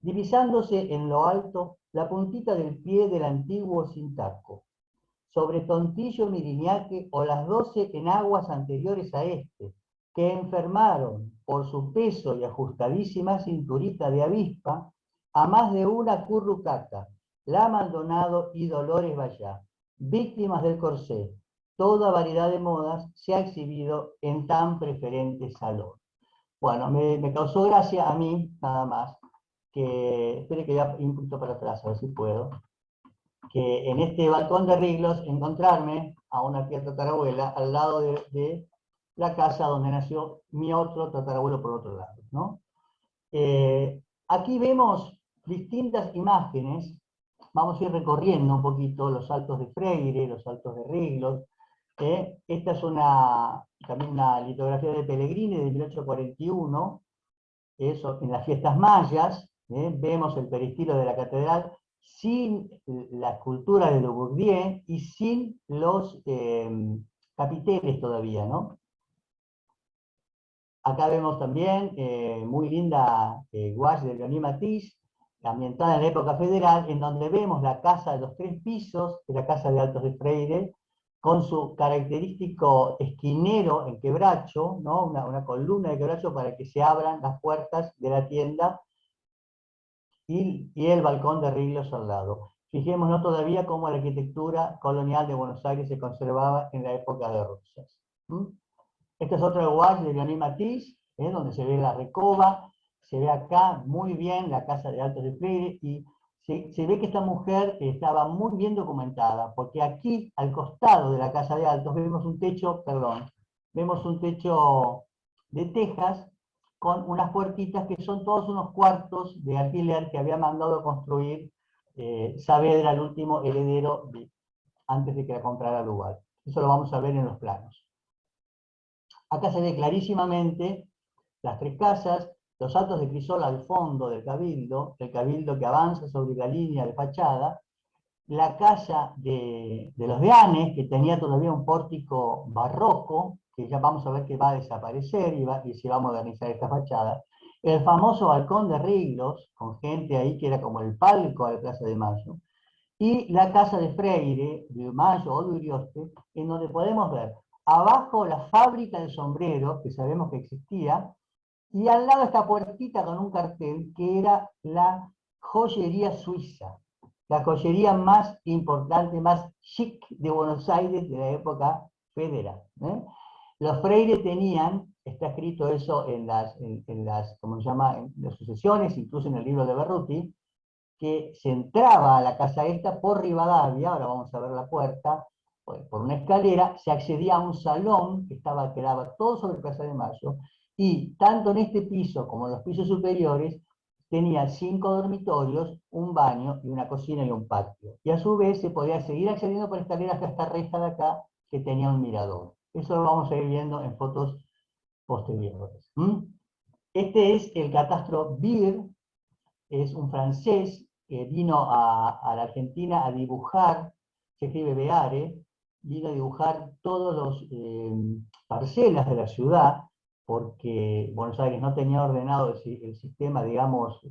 divisándose en lo alto la puntita del pie del antiguo Cintaco, sobre Tontillo Miriñaque o las 12 enaguas anteriores a este, que enfermaron por su peso y ajustadísima cinturita de avispa a más de una currucaca, la Maldonado y Dolores Vallá, víctimas del corsé. Toda variedad de modas se ha exhibido en tan preferente salón. Bueno, me causó gracia a mí, nada más, que, espere que ya un poquito para atrás, a ver si puedo, que en este balcón de Riglos encontrarme a una tía tatarabuela al lado de la casa donde nació mi otro tatarabuelo por otro lado, ¿no? Aquí vemos distintas imágenes, vamos a ir recorriendo un poquito los Altos de Freire, los Altos de Riglos. Esta es también una litografía de Pellegrini de 1841, eso, en las fiestas mayas, vemos el peristilo de la catedral sin la escultura de Le Bourdieu y sin los capiteles todavía, ¿no? Acá vemos también muy linda gouache de Leonie Matisse, ambientada en la época federal, en donde vemos la casa de los 3 pisos, de la casa de Altos de Freire, con su característico esquinero en quebracho, ¿no? Una columna de quebracho para que se abran las puertas de la tienda y el balcón de Riglos al lado. Fijémonos todavía cómo la arquitectura colonial de Buenos Aires se conservaba en la época de Rosas. Este es otro guay de Leoní Matiz, donde se ve la recoba, se ve acá muy bien la casa de Altos de Freire, y se ve que esta mujer estaba muy bien documentada, porque aquí, al costado de la casa de Altos, vemos un techo de tejas, con unas puertitas que son todos unos cuartos de alquiler que había mandado construir Saavedra, el último heredero, antes de que la comprara Lugar. Eso lo vamos a ver en los planos. Acá se ve clarísimamente las tres casas, los altos de crisol al fondo del cabildo que avanza sobre la línea de fachada, la casa de los Deanes, que tenía todavía un pórtico barroco, que ya vamos a ver que va a desaparecer y se va a modernizar esta fachada, el famoso balcón de Riglos, con gente ahí que era como el palco de la Plaza de Mayo, y la casa de Freire, de Mayo o de Urioste, en donde podemos ver abajo la fábrica de sombreros, que sabemos que existía, y al lado esta puertita con un cartel que era la joyería suiza, la joyería más importante, más chic de Buenos Aires de la época federal. Los Freire tenían, está escrito eso en las, ¿cómo se llama?, en las sucesiones, incluso en el libro de Berruti, que se entraba a la casa esta por Rivadavia, ahora vamos a ver la puerta, por una escalera, se accedía a un salón que quedaba todo sobre Plaza de Mayo, y tanto en este piso como en los pisos superiores tenía 5 dormitorios, un baño y una cocina y un patio. Y a su vez se podía seguir accediendo por escaleras hasta esta reja de acá, que tenía un mirador. Eso lo vamos a ir viendo en fotos posteriores. Este es el catastro Beer, es un francés que vino a la Argentina a dibujar, se escribe Beare, vino a dibujar todos los parcelas de la ciudad, porque Buenos Aires no tenía ordenado el sistema, digamos,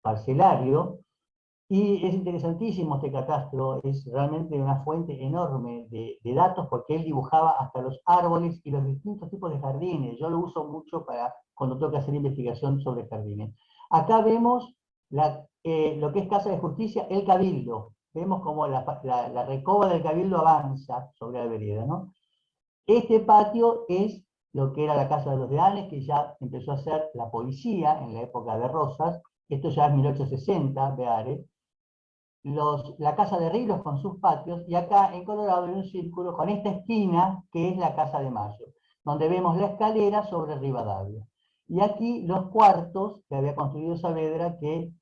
parcelario, y es interesantísimo este catastro, es realmente una fuente enorme de datos, porque él dibujaba hasta los árboles y los distintos tipos de jardines. Yo lo uso mucho para cuando tengo que hacer investigación sobre jardines. Acá vemos lo que es Casa de Justicia, el Cabildo. Vemos como la recoba del Cabildo avanza sobre la vereda, ¿no? Este patio es lo que era la Casa de los Deanes, que ya empezó a ser la policía en la época de Rosas. Esto ya es 1860, Beare. La Casa de Riglos con sus patios, y acá en Colorado hay un círculo con esta esquina que es la Casa de Mayo, donde vemos la escalera sobre Rivadavia. Y aquí los cuartos que había construido Saavedra, que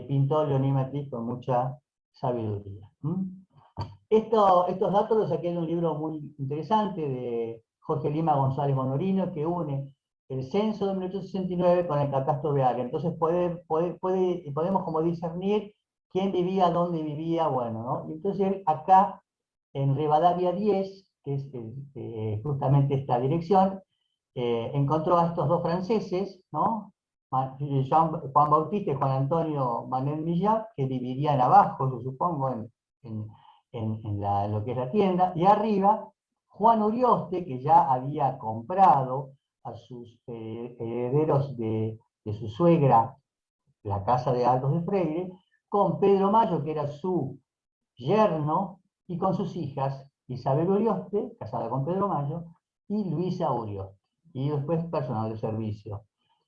pintó Leoní Matiz con mucha sabiduría. Estos datos los saqué de un libro muy interesante de Jorge Lima González Bonorino, que une el censo de 1869 con el catastro Beare. Entonces podemos como discernir quién vivía, dónde vivía, bueno, ¿no? Y entonces acá, en Rivadavia 10, que es justamente esta dirección, encontró a estos dos franceses, ¿no? Juan Bautista y Juan Antonio Manuel Millat, que vivirían abajo, yo supongo, en lo que es la tienda, y arriba Juan Urioste, que ya había comprado a sus herederos de su suegra la casa de Altos de Freire, con Pedro Mayo, que era su yerno, y con sus hijas, Isabel Urioste, casada con Pedro Mayo, y Luisa Urioste, y después personal de servicio.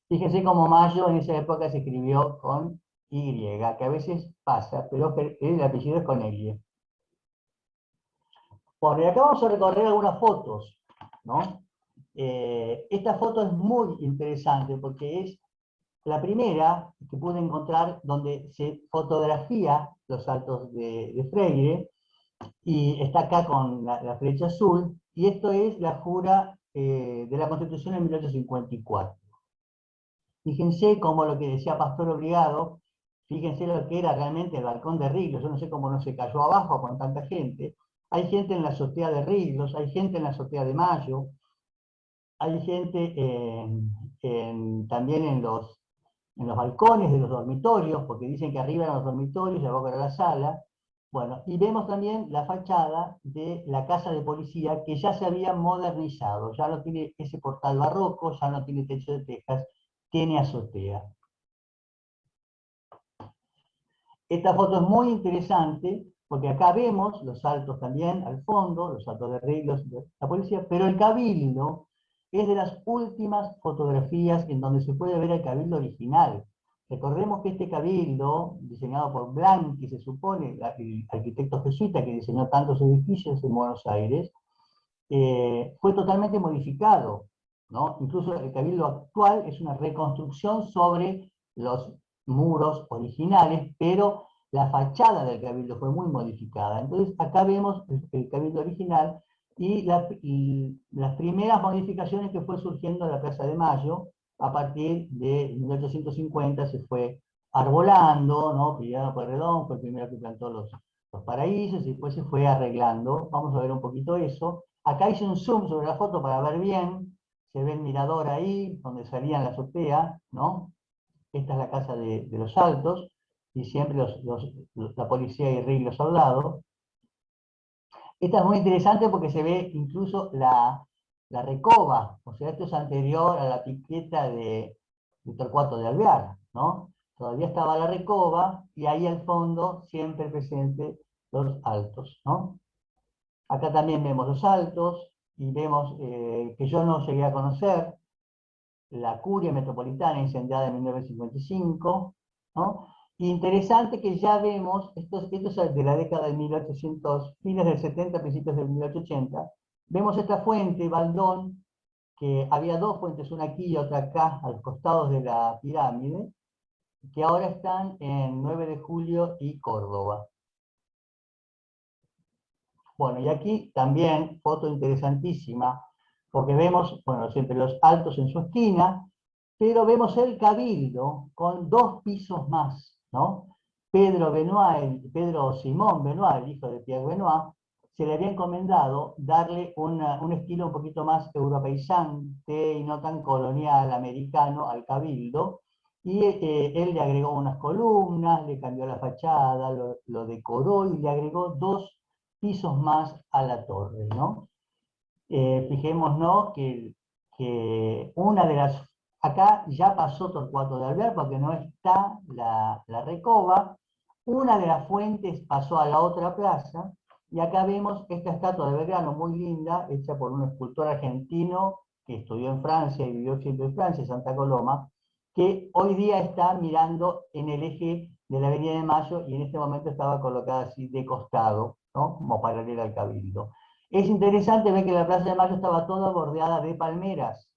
Fíjense cómo Mayo en esa época se escribió con Y, que a veces pasa, pero el apellido es con L. Bueno, y acá vamos a recorrer algunas fotos, ¿no? Esta foto es muy interesante porque es la primera que pude encontrar donde se fotografía los Altos de Freire, y está acá con la flecha azul, y esto es la jura de la Constitución en 1854. Fíjense cómo lo que decía Pastor Obligado, fíjense lo que era realmente el balcón de Riglos, yo no sé cómo no se cayó abajo con tanta gente. Hay gente en la azotea de Riglos, hay gente en la azotea de Mayo, hay gente también en los balcones de los dormitorios, porque dicen que arriba eran los dormitorios y abajo era la sala. Bueno, y vemos también la fachada de la casa de policía que ya se había modernizado, ya no tiene ese portal barroco, ya no tiene techo de tejas, tiene azotea. Esta foto es muy interesante porque acá vemos los altos también al fondo, los altos de arreglos de la policía, pero el cabildo es de las últimas fotografías en donde se puede ver el cabildo original. Recordemos que este cabildo, diseñado por Blanqui, se supone, el arquitecto jesuita que diseñó tantos edificios en Buenos Aires, fue totalmente modificado, ¿no? Incluso el cabildo actual es una reconstrucción sobre los muros originales, pero la fachada del cabildo fue muy modificada. Entonces acá vemos el cabildo original y las primeras modificaciones que fue surgiendo en la Plaza de Mayo. A partir de 1850 se fue arbolando, ¿no? Priliano Pueyrredón fue el primero que plantó los paraísos y después se fue arreglando. Vamos a ver un poquito eso. Acá hice un zoom sobre la foto para ver bien. Se ve el mirador ahí, donde salían la azotea, ¿no? Esta es la casa de los Altos, y siempre la policía y Ríos al lado. Esta es muy interesante porque se ve incluso la recoba, o sea, esto es anterior a la piqueta de Torcuato de Alvear, ¿no? Todavía estaba la recoba, y ahí al fondo, siempre presente los Altos, ¿no? Acá también vemos los Altos, y vemos que yo no llegué a conocer, la Curia Metropolitana incendiada en 1955, ¿no? Interesante que ya vemos, esto es de la década de 1800, fines del 70, principios del 1880, vemos esta fuente, Baldón, que había dos fuentes, una aquí y otra acá, a los costados de la pirámide, que ahora están en 9 de Julio y Córdoba. Bueno, y aquí también, foto interesantísima, porque vemos, bueno, siempre los Altos en su esquina, pero vemos el cabildo con 2 pisos más, ¿no? Pedro Simón Benoit, el hijo de Pierre Benoit, se le había encomendado darle un estilo un poquito más europeizante y no tan colonial americano al cabildo, y él le agregó unas columnas, le cambió la fachada, lo decoró y le agregó 2 pisos más a la torre, ¿no? Fijémonos que una de las... Acá ya pasó Torcuato de Alvear porque no está la recoba. Una de las fuentes pasó a la otra plaza, y acá vemos esta estatua de Belgrano muy linda, hecha por un escultor argentino que estudió en Francia y vivió siempre en Francia, Santa Coloma, que hoy día está mirando en el eje de la Avenida de Mayo, y en este momento estaba colocada así de costado, ¿no? Como paralela al Cabildo. Es interesante ver que la Plaza de Mayo estaba toda bordeada de palmeras,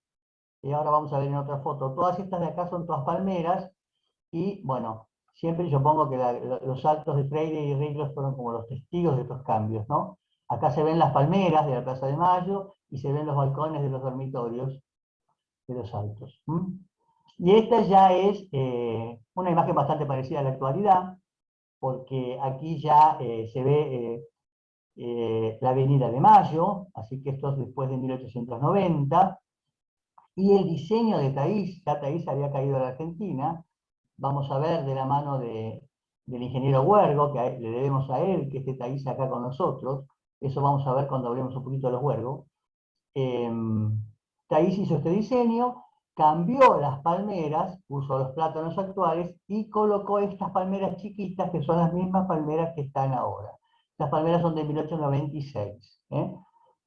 y ahora vamos a ver en otra foto. Todas estas de acá son todas palmeras, y bueno, siempre yo pongo que los Altos de Freire y Ríos fueron como los testigos de estos cambios, ¿no? Acá se ven las palmeras de la Plaza de Mayo, y se ven los balcones de los dormitorios de los Altos. Y esta ya es una imagen bastante parecida a la actualidad, porque aquí ya se ve la Avenida de Mayo, así que esto es después de 1890, y el diseño de Taís, ya Taís había caído a la Argentina. Vamos a ver de la mano del ingeniero Huergo, que le debemos a él que esté Taís acá con nosotros. Eso vamos a ver cuando hablemos un poquito de los Huergo. Taís hizo este diseño, cambió las palmeras, puso los plátanos actuales y colocó estas palmeras chiquitas, que son las mismas palmeras que están ahora. Las palmeras son de 1896.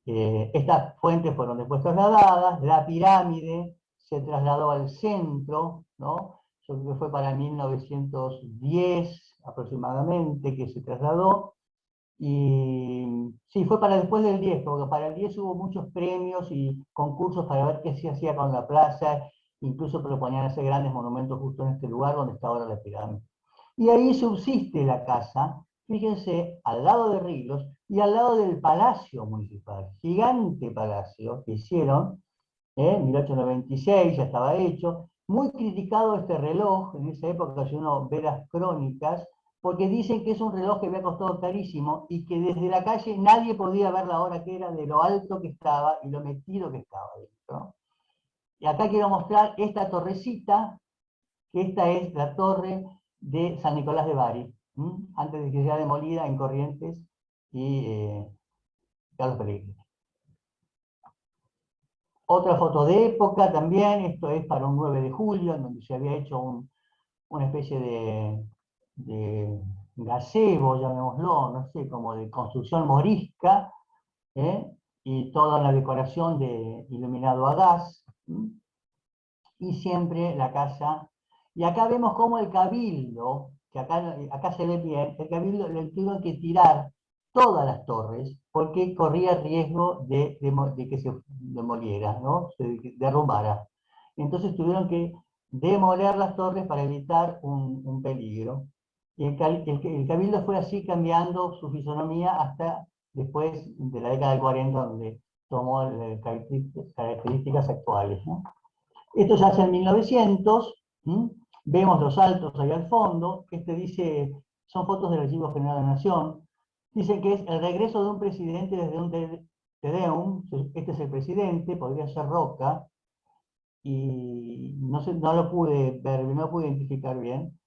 Estas fuentes fueron después trasladadas, la pirámide se trasladó al centro, ¿no? Yo creo que fue para 1910 aproximadamente que se trasladó. Y sí, fue para después del 10, porque para el 10 hubo muchos premios y concursos para ver qué se hacía con la plaza, incluso proponían hacer grandes monumentos justo en este lugar donde está ahora la pirámide. Y ahí subsiste la casa, fíjense, al lado de Ríos y al lado del Palacio Municipal, gigante palacio que hicieron, en 1896 ya estaba hecho, muy criticado este reloj en esa época, si uno ve las crónicas, porque dicen que es un reloj que había costado carísimo y que desde la calle nadie podía ver la hora que era, de lo alto que estaba y lo metido que estaba dentro. Y acá quiero mostrar esta torrecita, que esta es la torre de San Nicolás de Bari. antes de que sea demolida en Corrientes y Carlos Pellegrini. Otra foto de época también, esto es para un 9 de julio, en donde se había hecho una especie de gazebo, llamémoslo, no sé, como de construcción morisca, y toda la decoración de iluminado a gas, y siempre la casa. Y acá vemos cómo el cabildo, que acá se ve bien, el cabildo le tuvo que tirar todas las torres porque corría riesgo de que se demoliera, ¿no? Se derrumbara. Entonces tuvieron que demoler las torres para evitar un peligro. Y el cabildo fue así cambiando su fisonomía hasta después de la década del 40, donde tomó características actuales, ¿no? Esto ya hace en 1900, vemos los altos ahí al fondo, son fotos del Archivo General de la Nación, dice que es el regreso de un presidente desde un Tedeum, este es el presidente, podría ser Roca, y no lo pude ver, no lo pude identificar bien,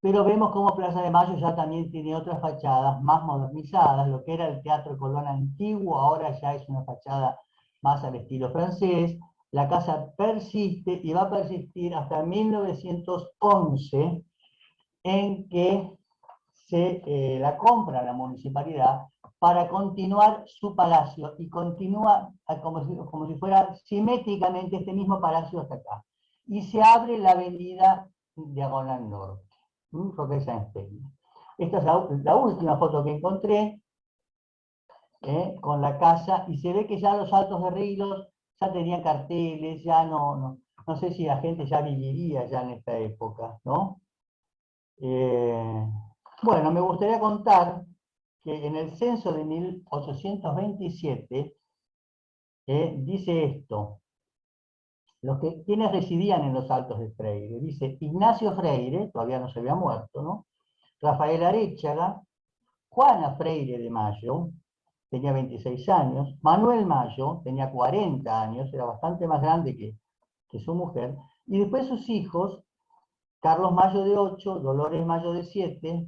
pero vemos como Plaza de Mayo ya también tiene otras fachadas más modernizadas, lo que era el Teatro Colón antiguo, ahora ya es una fachada más al estilo francés. La casa persiste y va a persistir hasta 1911, en que se la compra la municipalidad para continuar su palacio, y continúa como si fuera simétricamente este mismo palacio hasta acá. Y se abre la avenida Diagonal Norte, Roque de Sáenz Peña. Esta es la última foto que encontré, con la casa, y se ve que ya los Altos de Ríos ya tenían carteles, ya no sé si la gente ya viviría ya en esta época, ¿no? Bueno, me gustaría contar que en el censo de 1827 dice esto, quienes residían en los Altos de Freire. Dice Ignacio Freire, todavía no se había muerto, ¿no? Rafael Aréchaga, Juana Freire de Mayo, tenía 26 años, Manuel Mayo tenía 40 años, era bastante más grande que su mujer, y después sus hijos, Carlos Mayo de 8, Dolores Mayo de 7,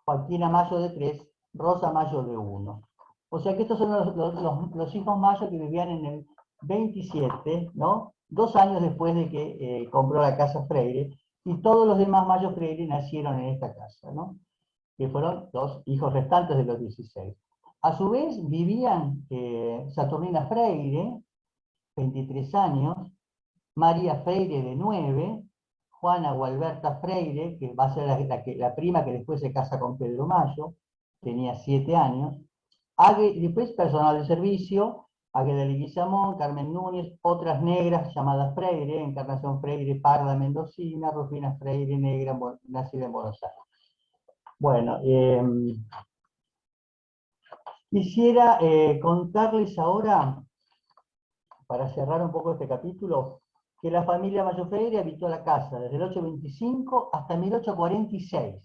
Joaquina Mayo de 3, Rosa Mayo de 1. O sea que estos son los hijos Mayo que vivían en el 27, ¿no? 2 años después de que compró la casa Freire, y todos los demás Mayo Freire nacieron en esta casa, ¿no? Que fueron los hijos restantes de los 16. A su vez vivían Saturnina Freire, 23 años, María Freire de 9, Juana Gualberta Freire, que va a ser la prima que después se casa con Pedro Mayo, tenía 7 años, después personal de servicio, Águeda Leguizamón, Carmen Núñez, otras negras llamadas Freire, Encarnación Freire, Parda Mendocina, Rufina Freire, negra, nacida en Buenos Aires. Bueno, quisiera contarles ahora, para cerrar un poco este capítulo, que la familia Mayo Freire habitó la casa desde el 825 hasta 1846,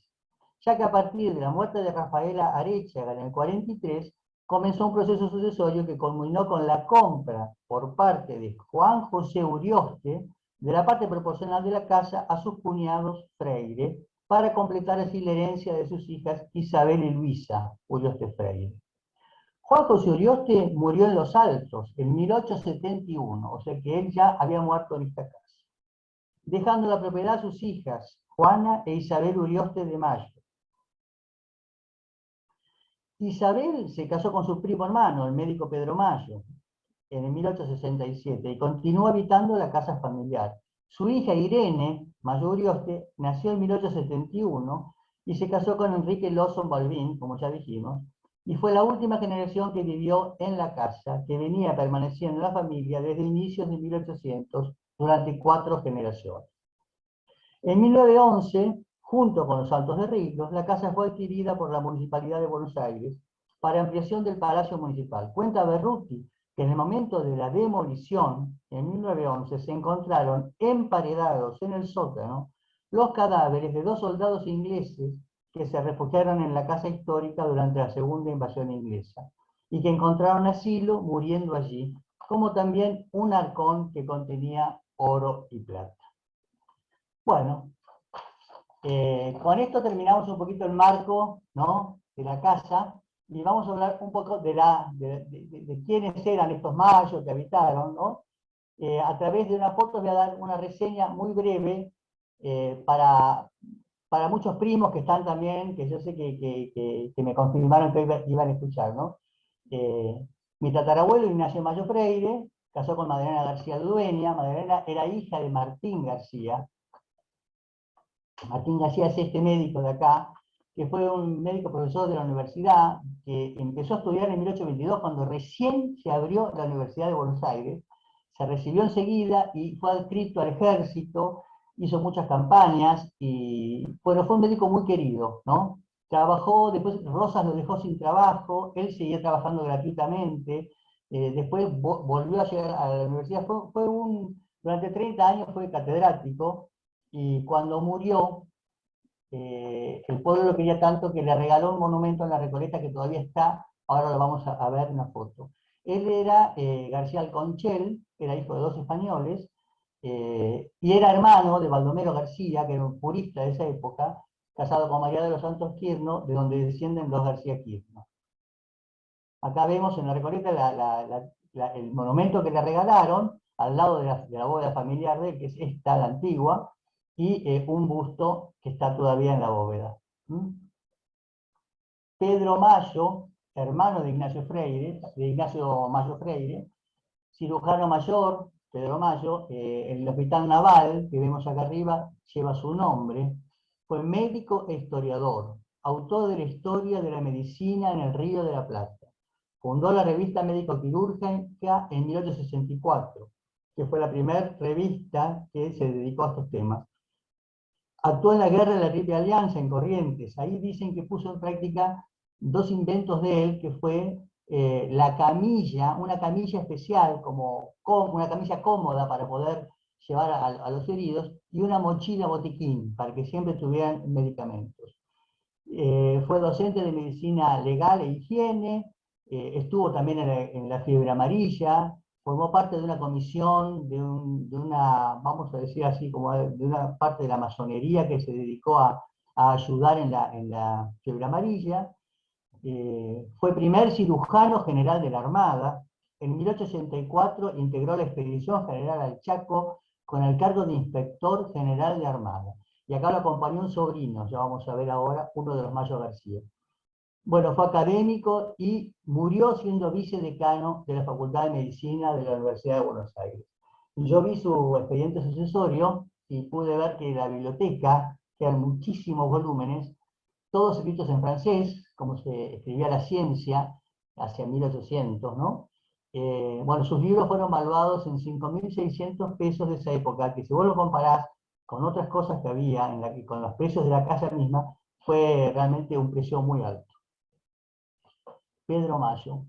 ya que a partir de la muerte de Rafaela Aréchaga en el 43, comenzó un proceso sucesorio que culminó con la compra por parte de Juan José Urioste de la parte proporcional de la casa a sus cuñados Freire, para completar así la herencia de sus hijas Isabel y Luisa Urioste Freire. Juan José Urioste murió en Los Altos en 1871, o sea que él ya había muerto en esta casa, dejando la propiedad a sus hijas, Juana e Isabel Urioste de Mayo. Isabel se casó con su primo hermano, el médico Pedro Mayo, en 1867, y continuó habitando la casa familiar. Su hija Irene Mayo Urioste nació en 1871 y se casó con Enrique Lawson Balbín, como ya dijimos, y fue la última generación que vivió en la casa, que venía permaneciendo en la familia desde inicios de 1800, durante 4 generaciones. En 1911, junto con los Altos de Ríos, la casa fue adquirida por la Municipalidad de Buenos Aires para ampliación del Palacio Municipal. Cuenta Berruti que en el momento de la demolición, en 1911, se encontraron emparedados en el sótano los cadáveres de 2 soldados ingleses que se refugiaron en la casa histórica durante la segunda invasión inglesa, y que encontraron asilo muriendo allí, como también un arcón que contenía oro y plata. Bueno, Con esto terminamos un poquito el marco, ¿no?, de la casa, y vamos a hablar un poco de quiénes eran estos mayos que habitaron, ¿no? A través de una foto voy a dar una reseña muy breve para muchos primos que están también, que yo sé que me confirmaron que iban a escuchar, ¿no? Mi tatarabuelo Ignacio Mayo Freire casó con Magdalena García Dueña. Magdalena era hija de Martín García. Martín García es este médico de acá, que fue un médico profesor de la universidad, que empezó a estudiar en 1822, cuando recién se abrió la Universidad de Buenos Aires. Se recibió enseguida y fue adscrito al ejército, hizo muchas campañas, y bueno, fue un médico muy querido, ¿no? Trabajó, después Rosas lo dejó sin trabajo, él seguía trabajando gratuitamente, después volvió a llegar a la universidad, durante 30 años fue catedrático, y cuando murió, el pueblo lo quería tanto que le regaló un monumento en la Recoleta que todavía está, ahora lo vamos a ver en una foto. Él era García Alconchel, era hijo de 2 españoles, y era hermano de Baldomero García, que era un jurista de esa época, casado con María de los Santos Quirno, de donde descienden los García Quirno. Acá vemos en la Recoleta el monumento que le regalaron, al lado de la bóveda familiar de él, que es esta, la antigua, y un busto que está todavía en la bóveda. Pedro Mayo, hermano de Ignacio Mayo Freire, cirujano mayor, Pedro Mayo, el hospital naval que vemos acá arriba lleva su nombre. Fue médico e historiador, autor de la historia de la medicina en el Río de la Plata. Fundó la revista Médico-Quirúrgica en 1864, que fue la primera revista que se dedicó a estos temas. Actuó en la guerra de la Triple Alianza en Corrientes. Ahí dicen que puso en práctica 2 inventos de él, que fue la camilla, una camilla especial, como una camilla cómoda para poder llevar a los heridos, y una mochila botiquín, para que siempre tuvieran medicamentos. Fue docente de medicina legal e higiene, estuvo también en la fiebre amarilla, formó parte de una comisión, de una, vamos a decir así, como de una parte de la masonería que se dedicó a ayudar en la fiebre amarilla. Fue primer cirujano general de la Armada. En 1884 integró la Expedición General al Chaco con el cargo de inspector general de Armada. Y acá lo acompañó un sobrino, ya vamos a ver ahora, uno de los Mayo García. Bueno, fue académico y murió siendo vicedecano de la Facultad de Medicina de la Universidad de Buenos Aires. Yo vi su expediente sucesorio y pude ver que la biblioteca, que eran muchísimos volúmenes, todos escritos en francés, como se escribía la ciencia hacia 1800, ¿no? Bueno, sus libros fueron valuados en 5.600 pesos de esa época, que si vos lo comparás con otras cosas que había, con los precios de la casa misma, fue realmente un precio muy alto. Pedro Mayo,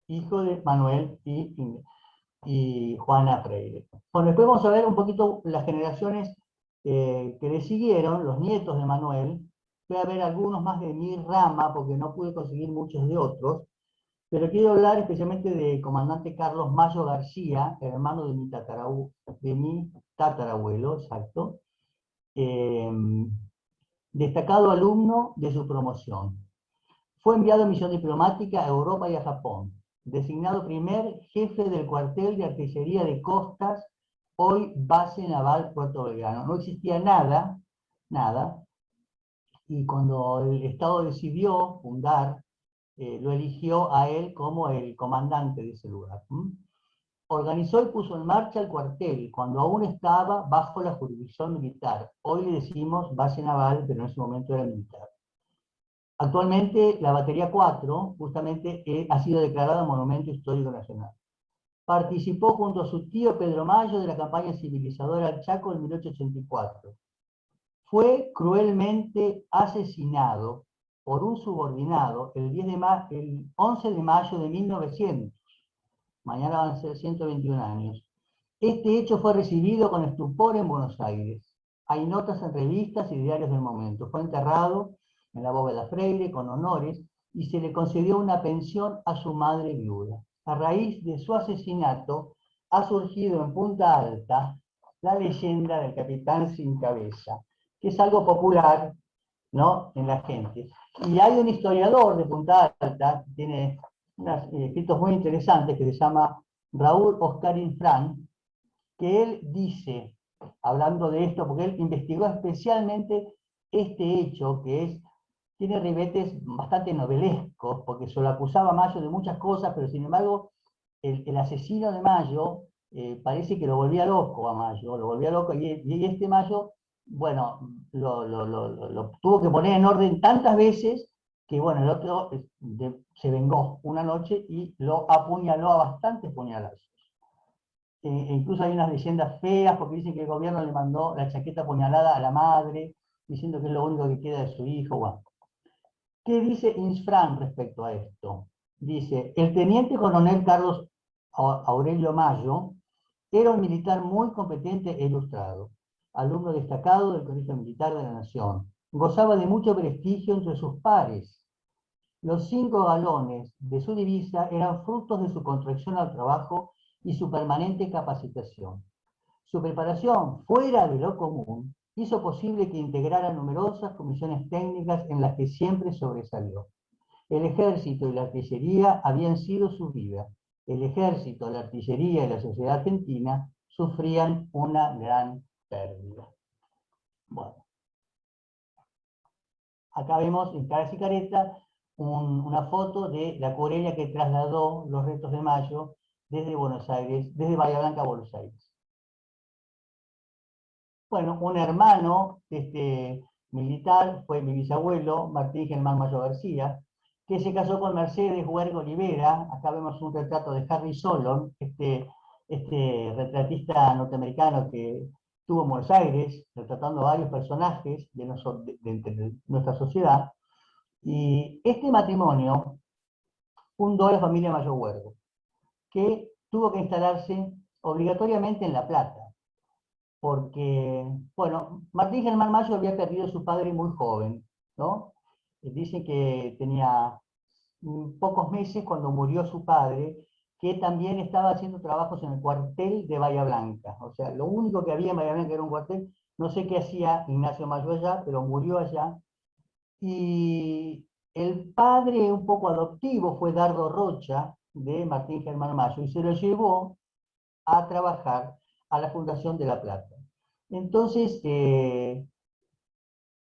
hijo de Manuel y Juana Freire. Bueno, después vamos a ver un poquito las generaciones que le siguieron, los nietos de Manuel. Voy a ver algunos más de mi rama, porque no pude conseguir muchos de otros, pero quiero hablar especialmente del comandante Carlos Mayo García, hermano de mi tatarabuelo, exacto, destacado alumno de su promoción. Fue enviado en misión diplomática a Europa y a Japón, designado primer jefe del cuartel de artillería de costas, hoy base naval Puerto Belgrano. No existía nada, y cuando el Estado decidió fundar, lo eligió a él como el comandante de ese lugar. Organizó y puso en marcha el cuartel, cuando aún estaba bajo la jurisdicción militar. Hoy le decimos base naval, pero en ese momento era militar. Actualmente la batería 4 justamente ha sido declarada Monumento Histórico Nacional. Participó junto a su tío Pedro Mayo de la campaña civilizadora al Chaco en 1884. Fue cruelmente asesinado por un subordinado el 11 de mayo de 1900. Mañana van a ser 121 años. Este hecho fue recibido con estupor en Buenos Aires. Hay notas en revistas y diarios del momento. Fue enterrado en la bóveda Freire con honores y se le concedió una pensión a su madre viuda. A raíz de su asesinato ha surgido en Punta Alta la leyenda del capitán sin cabeza. que es algo popular, ¿no?, en la gente. Y hay un historiador de Punta Alta, que tiene unos escritos muy interesantes, que se llama Raúl Oscar Infran, que él dice, hablando de esto, porque él investigó especialmente este hecho, tiene ribetes bastante novelescos, porque se lo acusaba a Mayo de muchas cosas, pero sin embargo, el asesino de Mayo parece que lo volvía loco a Mayo, lo volvía loco, y este Mayo, bueno, lo tuvo que poner en orden tantas veces que, bueno, el otro se vengó una noche y lo apuñaló a bastantes puñalazos. Incluso hay unas leyendas feas, porque dicen que el gobierno le mandó la chaqueta apuñalada a la madre, diciendo que es lo único que queda de su hijo. Bueno. ¿Qué dice Infran respecto a esto? Dice, el teniente coronel Carlos Aurelio Mayo era un militar muy competente e ilustrado, alumno destacado del Colegio Militar de la Nación. Gozaba de mucho prestigio entre sus pares. Los 5 galones de su divisa eran frutos de su contracción al trabajo y su permanente capacitación. Su preparación fuera de lo común hizo posible que integrara numerosas comisiones técnicas en las que siempre sobresalió. El ejército y la artillería habían sido su vida. El ejército, la artillería y la sociedad argentina sufrían una gran pérdida. Bueno. Acá vemos en Caras y Careta una foto de la cuerella que trasladó los restos de Mayo desde Buenos Aires, desde Bahía Blanca a Buenos Aires. Bueno, un hermano de este militar fue mi bisabuelo, Martín Germán Mayo García, que se casó con Mercedes Huergo Olivera. Acá vemos un retrato de Harry Solon, este retratista norteamericano que estuvo en Buenos Aires, retratando varios personajes de nuestra sociedad. Y este matrimonio fundó a la familia Mayo Huergo, que tuvo que instalarse obligatoriamente en La Plata, porque, bueno, Martín Germán Mayo había perdido a su padre muy joven, ¿no? Dice que tenía pocos meses cuando murió su padre, que también estaba haciendo trabajos en el cuartel de Bahía Blanca. O sea, lo único que había en Bahía Blanca era un cuartel. No sé qué hacía Ignacio Mayo allá, pero murió allá. Y el padre un poco adoptivo fue Dardo Rocha, de Martín Germán Mayo, y se lo llevó a trabajar a la Fundación de La Plata. Entonces,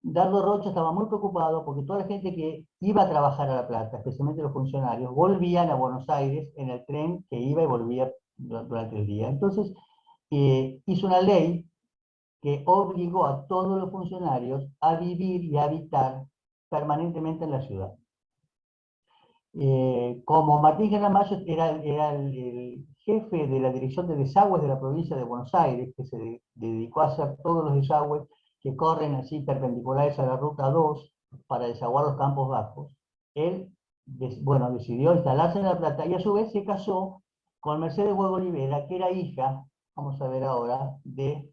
Dardo Rocha estaba muy preocupado porque toda la gente que iba a trabajar a La Plata, especialmente los funcionarios, volvían a Buenos Aires en el tren que iba y volvía durante el día. Entonces, hizo una ley que obligó a todos los funcionarios a vivir y a habitar permanentemente en la ciudad. Como Martín Germán Mayo era el jefe de la Dirección de Desagües de la provincia de Buenos Aires, que se dedicó a hacer todos los desagües que corren así perpendiculares a la Ruta 2 para desaguar los campos bajos, él decidió instalarse en La Plata y a su vez se casó con Mercedes Huergo Olivera, que era hija, vamos a ver ahora, de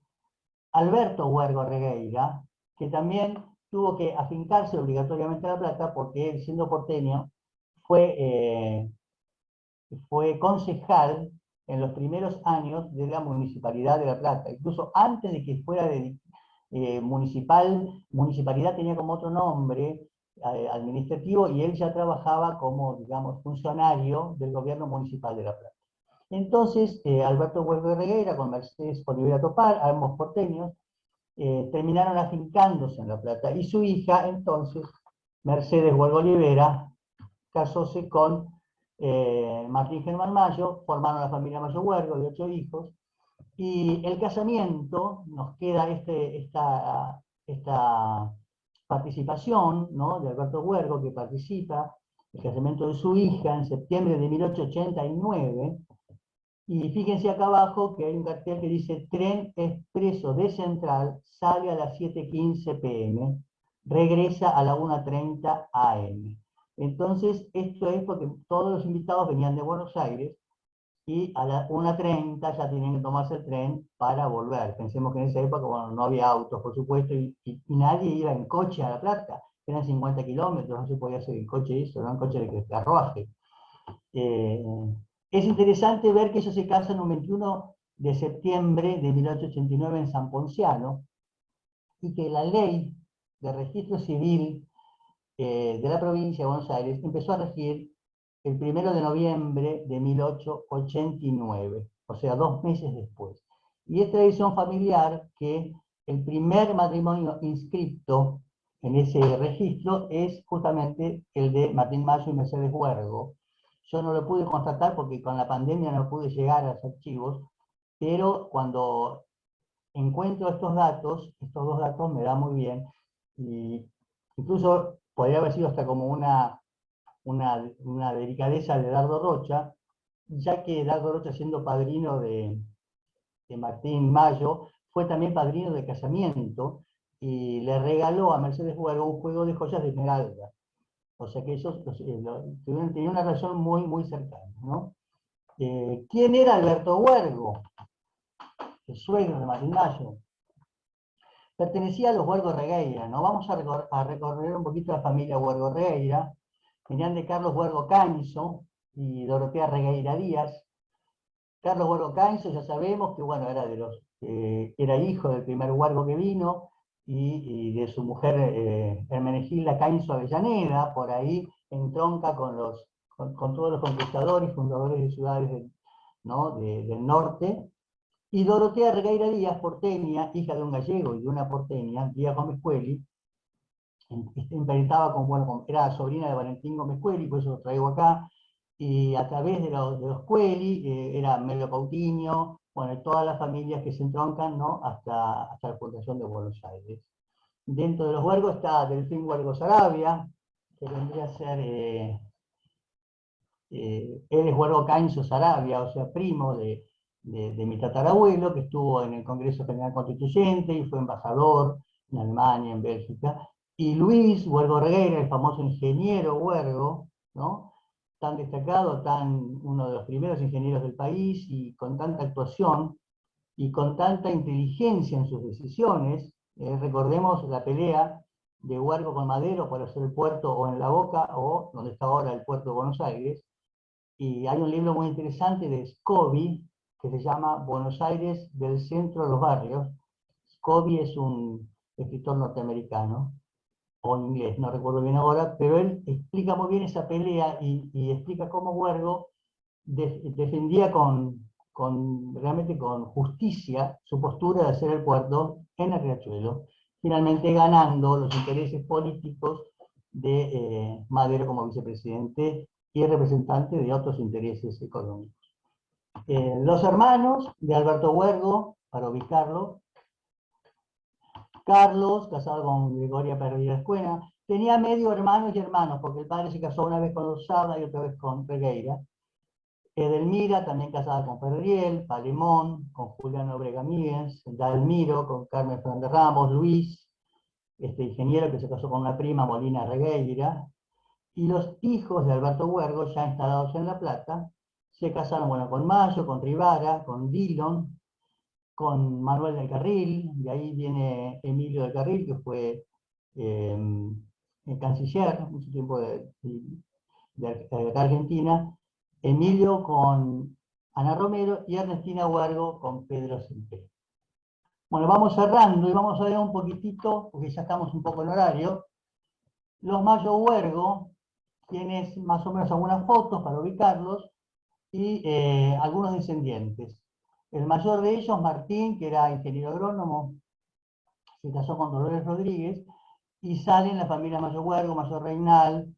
Alberto Huergo Regueira, que también tuvo que afincarse obligatoriamente en La Plata porque él, siendo porteño, fue concejal en los primeros años de la Municipalidad de La Plata. Incluso antes de que fuera municipalidad tenía como otro nombre administrativo, y él ya trabajaba como, digamos, funcionario del gobierno municipal de La Plata. Entonces, Alberto Huergo Regueira con Mercedes Olivera Topar, ambos porteños, terminaron afincándose en La Plata, y su hija, entonces, Mercedes Huergo Olivera, casóse con Martín Germán Mayo, formaron la familia Mayo Huergo de 8 hijos, y el casamiento, nos queda esta participación, ¿no?, de Alberto Huergo, que participa, el casamiento de su hija en septiembre de 1889, y fíjense acá abajo que hay un cartel que dice: tren expreso de Central sale a las 7:15 p.m., regresa a la 1:30 a.m. Entonces, esto es porque todos los invitados venían de Buenos Aires y a la 1:30 ya tenían que tomarse el tren para volver. Pensemos que en esa época, bueno, no había autos, por supuesto, y nadie iba en coche a La Plata. Eran 50 kilómetros, no se podía hacer en coche eso, no en coche de carruaje. Es interesante ver que ellos se casan un 21 de septiembre de 1889 en San Ponciano, y que la ley de registro civil de la provincia de Buenos Aires empezó a regir el 1 de noviembre de 1889, o sea, 2 meses después. Y es tradición familiar que el primer matrimonio inscripto en ese registro es justamente el de Martín Mayo y Mercedes Huergo. Yo no lo pude constatar porque con la pandemia no pude llegar a los archivos, pero cuando encuentro estos dos datos me da muy bien, y incluso podría haber sido hasta como una delicadeza de Dardo Rocha, ya que Dardo Rocha, siendo padrino de Martín Mayo, fue también padrino de casamiento y le regaló a Mercedes Huergo un juego de joyas de esmeralda. O sea que ellos tenían una relación muy, muy cercana, ¿no? ¿Quién era Alberto Huergo? El suegro de Martín Mayo. Pertenecía a los Huergo Regueira, ¿no? Vamos a recorrer un poquito la familia Huergo Regueira. Venían de Carlos Huergo Cañzo y Dorotea Regueira Díaz. Carlos Huergo Cañzo, ya sabemos que, bueno, era hijo del primer Huergo que vino, y de su mujer Hermenegilda Cañzo Avellaneda, por ahí entronca con todos los conquistadores y fundadores de ciudades del norte. Y Dorotea Regueira Díaz, porteña, hija de un gallego y de una porteña, Díaz Gómez Cueli, emparentaba era sobrina de Valentín Gómez Cueli, por eso lo traigo acá, y a través de los Cueli, era Melo Coutinho, bueno, todas las familias que se entroncan, ¿no? hasta la fundación de Buenos Aires. Dentro de los Huergos está Delfín Huergo Sarabia, que vendría a ser, él es Huergo Cañzo Sarabia, o sea, primo de mi tatarabuelo, que estuvo en el Congreso General Constituyente y fue embajador en Alemania, en Bélgica. Y Luis Huergo Regueira, el famoso ingeniero Huergo, ¿no? Tan destacado, uno de los primeros ingenieros del país, y con tanta actuación y con tanta inteligencia en sus decisiones. Recordemos la pelea de Huergo con Madero por hacer el puerto o en La Boca o donde está ahora el puerto de Buenos Aires. Y hay un libro muy interesante de Scobie que se llama Buenos Aires del centro de los barrios. Scobie es un escritor norteamericano, o en inglés, no recuerdo bien ahora, pero él explica muy bien esa pelea y explica cómo Huergo defendía realmente con justicia su postura de hacer el puerto en el Riachuelo, finalmente ganando los intereses políticos de Madero como vicepresidente y representante de otros intereses económicos. Los hermanos de Alberto Huergo, para ubicarlo: Carlos, casado con Gregoria Perdida Escuena, tenía medio hermanos y hermanos, porque el padre se casó una vez con Lozada y otra vez con Regueira. Edelmira, también casada con Pedriel, Palemón, con Julián Obrega Míguez, Dalmiro, con Carmen Fernández Ramos, Luis, ingeniero que se casó con una prima, Molina Regueira, y los hijos de Alberto Huergo, ya instalados en La Plata, se casaron, bueno, con Mayo, con Rivara, con Dillon, con Manuel del Carril, de ahí viene Emilio del Carril, que fue canciller mucho tiempo de Argentina, Emilio con Ana Romero y Ernestina Huergo con Pedro Semper. Bueno, vamos cerrando y vamos a ver un poquitito, porque ya estamos un poco en horario, los Mayo Huergo. Tienes más o menos algunas fotos para ubicarlos, y algunos descendientes. El mayor de ellos, Martín, que era ingeniero agrónomo, se casó con Dolores Rodríguez, y salen la familia Mayo Huergo, Mayo Reinal,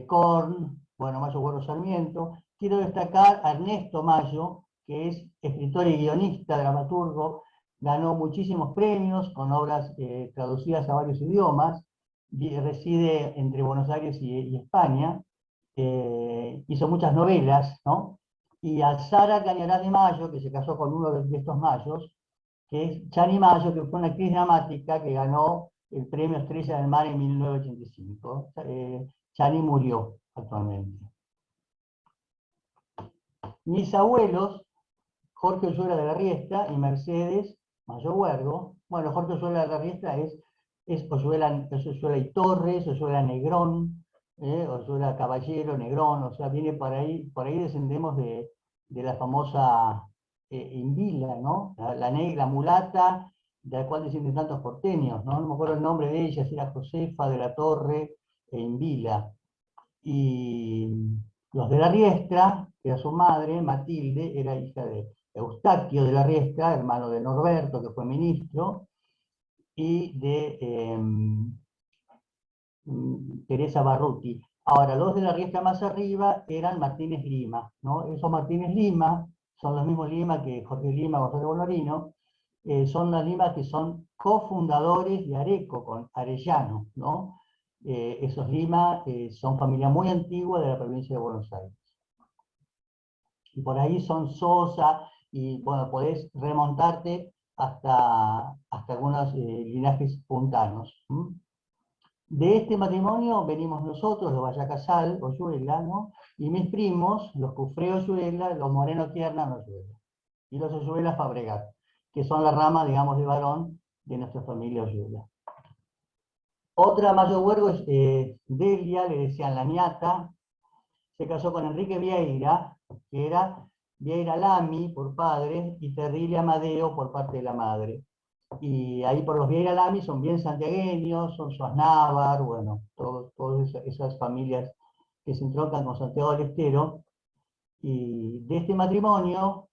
Korn, bueno, Mayo Huergo Sarmiento. Quiero destacar a Ernesto Mayo, que es escritor y guionista, dramaturgo, ganó muchísimos premios con obras traducidas a varios idiomas, reside entre Buenos Aires y España, hizo muchas novelas, ¿no? Y a Sara Cañarás de Mayo, que se casó con uno de estos Mayos, que es Chani Mayo, que fue una actriz dramática que ganó el premio Estrella del Mar en 1985. Chani murió actualmente. Mis abuelos, Jorge Olluela de la Riestra y Mercedes Mayo Huergo. Bueno, Jorge Olluela de la Riestra es Olluela y Torres, Olluela Negrón, Olluela Caballero, Negrón, o sea, viene por ahí descendemos de la famosa Invila, ¿no? La negra mulata de la cual descienden tantos porteños, ¿no? No me acuerdo el nombre de ella, si era Josefa de la Torre e Invila. Y los de la Riestra, que era su madre, Matilde, era hija de Eustaquio de la Riestra, hermano de Norberto, que fue ministro, y de Teresa Barruti. Ahora, los de la Riestra más arriba eran Martínez Lima, ¿no? Esos Martínez Lima son los mismos Lima que Jorge Lima, Gonzalo Bonarino, son las Limas que son cofundadores de Areco con Arellano, ¿no? Esos Lima son familia muy antigua de la provincia de Buenos Aires. Y por ahí son Sosa, y bueno, podés remontarte hasta algunos linajes puntanos. De este matrimonio venimos nosotros, los Vallacasal, Oyuela, ¿no? Y mis primos, los Cufré Oyuela, los Moreno Tierna, Oyuela, y los Oyuela Fabregat, que son la rama, digamos, de varón de nuestra familia Oyuela. Otra Mayo Huergo es Delia, le decían la niata, se casó con Enrique Vieira, que era Vieira Lamy por padre y Terrible Amadeo por parte de la madre. Y ahí por los Vieira Lamy son bien santiagueños, son Suaznávar, bueno, todas esas familias que se entroncan con Santiago del Estero. Y de este matrimonio,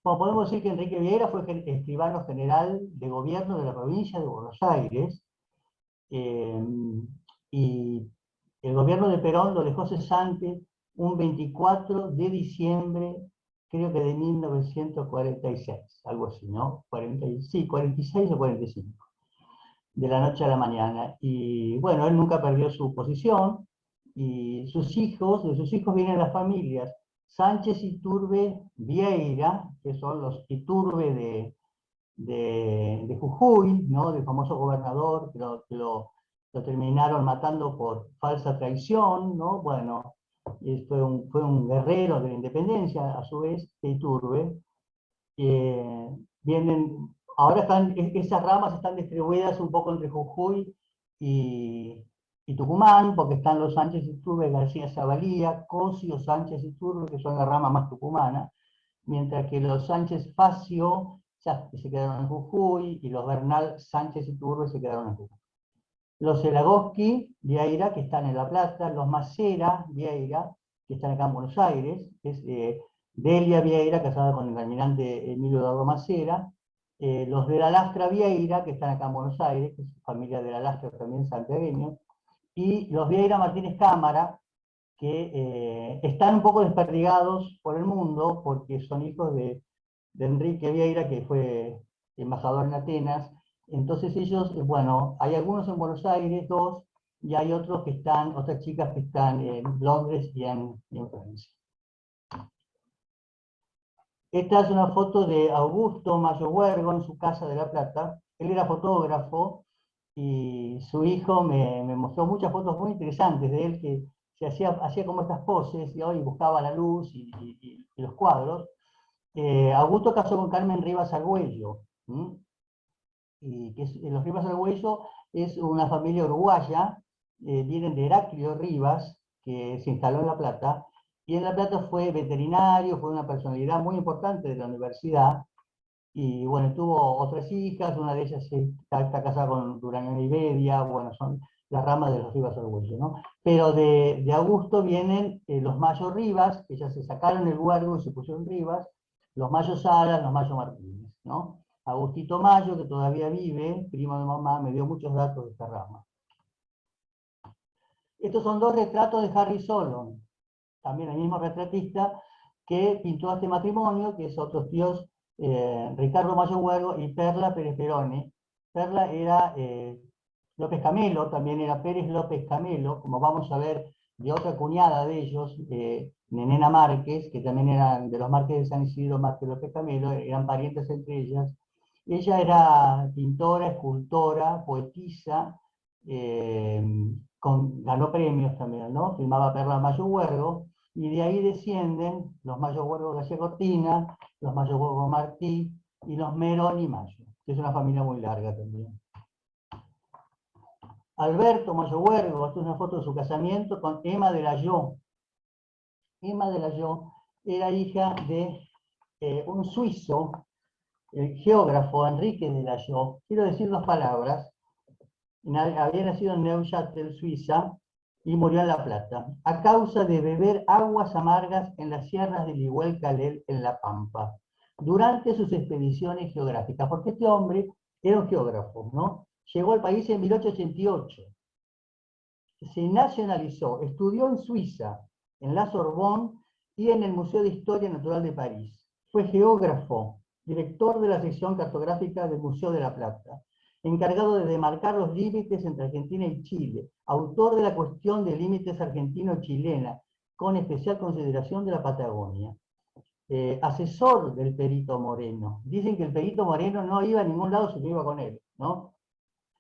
bueno, podemos decir que Enrique Vieira fue escribano general de gobierno de la provincia de Buenos Aires, y el gobierno de Perón lo dejó cesante un 24 de diciembre, creo que de 1946, algo así, ¿no? 46 o 45, de la noche a la mañana. Y bueno, él nunca perdió su posición, y de sus hijos vienen las familias Sánchez Iturbe Vieira, que son los Iturbe de Jujuy, ¿no? Del famoso gobernador que lo terminaron matando por falsa traición, ¿no? Bueno, fue un guerrero de la independencia, a su vez, de Iturbe. Ahora esas ramas están distribuidas un poco entre Jujuy y Tucumán, porque están los Sánchez Iturbe, García Zavalía, Cosio Sánchez Iturbe, que son la rama más tucumana, mientras que los Sánchez Facio se quedaron en Jujuy, y los Bernal Sánchez Iturbe se quedaron en Jujuy. Los Zelagoski, Vieira, que están en La Plata, los Macera, Vieira, que están acá en Buenos Aires, es Delia Vieira, casada con el almirante Emilio Eduardo Macera, los de la Lastra Vieira, que están acá en Buenos Aires, que es familia de la Lastra también santiagueños, y los Vieira Martínez Cámara, que están un poco desperdigados por el mundo, porque son hijos de Enrique Vieira, que fue embajador en Atenas. Entonces ellos, bueno, hay algunos en Buenos Aires, 2, y hay otras chicas que están en Londres y en Francia. Esta es una foto de Augusto Mayo Huergo en su casa de La Plata. Él era fotógrafo, y su hijo me mostró muchas fotos muy interesantes de él, que se hacía como estas poses, y buscaba la luz y los cuadros. Augusto casó con Carmen Rivas Argüello, y los Rivas Argüello es una familia uruguaya, vienen de Heraclio Rivas, que se instaló en La Plata, y en La Plata fue veterinario, fue una personalidad muy importante de la universidad, y bueno, tuvo otras hijas, una de ellas está casada con Durán Iberia, bueno, son las ramas de los Rivas Argüello, ¿no? Pero de Augusto vienen los Mayo Rivas, que ya se sacaron el Huergo y se pusieron Rivas, los Mayo Salas, los Mayo Martínez, ¿no? Agustito Mayo, que todavía vive, primo de mamá, me dio muchos datos de esta rama. Estos son 2 retratos de Harry Solon, también el mismo retratista que pintó este matrimonio, que es otros tíos, Ricardo Mayo Huergo y Perla Pérez Perone. Perla era López Camelo, también era Pérez López Camelo, como vamos a ver de otra cuñada de ellos, Nenena Márquez, que también eran de los Márquez de San Isidro, Márquez López Camelo, eran parientes entre ellas. Ella era pintora, escultora, poetisa, ganó premios también, ¿no? Filmaba Perla Mayo Huergo, y de ahí descienden los Mayo Huergo García Cortina, los Mayo Huergo Martí, y los Meroni Mayo, que es una familia muy larga también. Alberto Mayo Huergo, esta es una foto de su casamiento con Emma de la Yo. Emma de la Yo era hija de un suizo el geógrafo Enrique de Llayó, quiero decir dos palabras, había nacido en Neuchâtel, Suiza, y murió en La Plata, a causa de beber aguas amargas en las sierras del Iguel-Calel, en La Pampa, durante sus expediciones geográficas, porque este hombre era un geógrafo, ¿no? Llegó al país en 1888, se nacionalizó, estudió en Suiza, en la Sorbonne y en el Museo de Historia Natural de París. Fue geógrafo, director de la sección cartográfica del Museo de La Plata, encargado de demarcar los límites entre Argentina y Chile, autor de la cuestión de límites argentino-chilena, con especial consideración de la Patagonia. Asesor del Perito Moreno. Dicen que el Perito Moreno no iba a ningún lado si no iba con él, ¿no?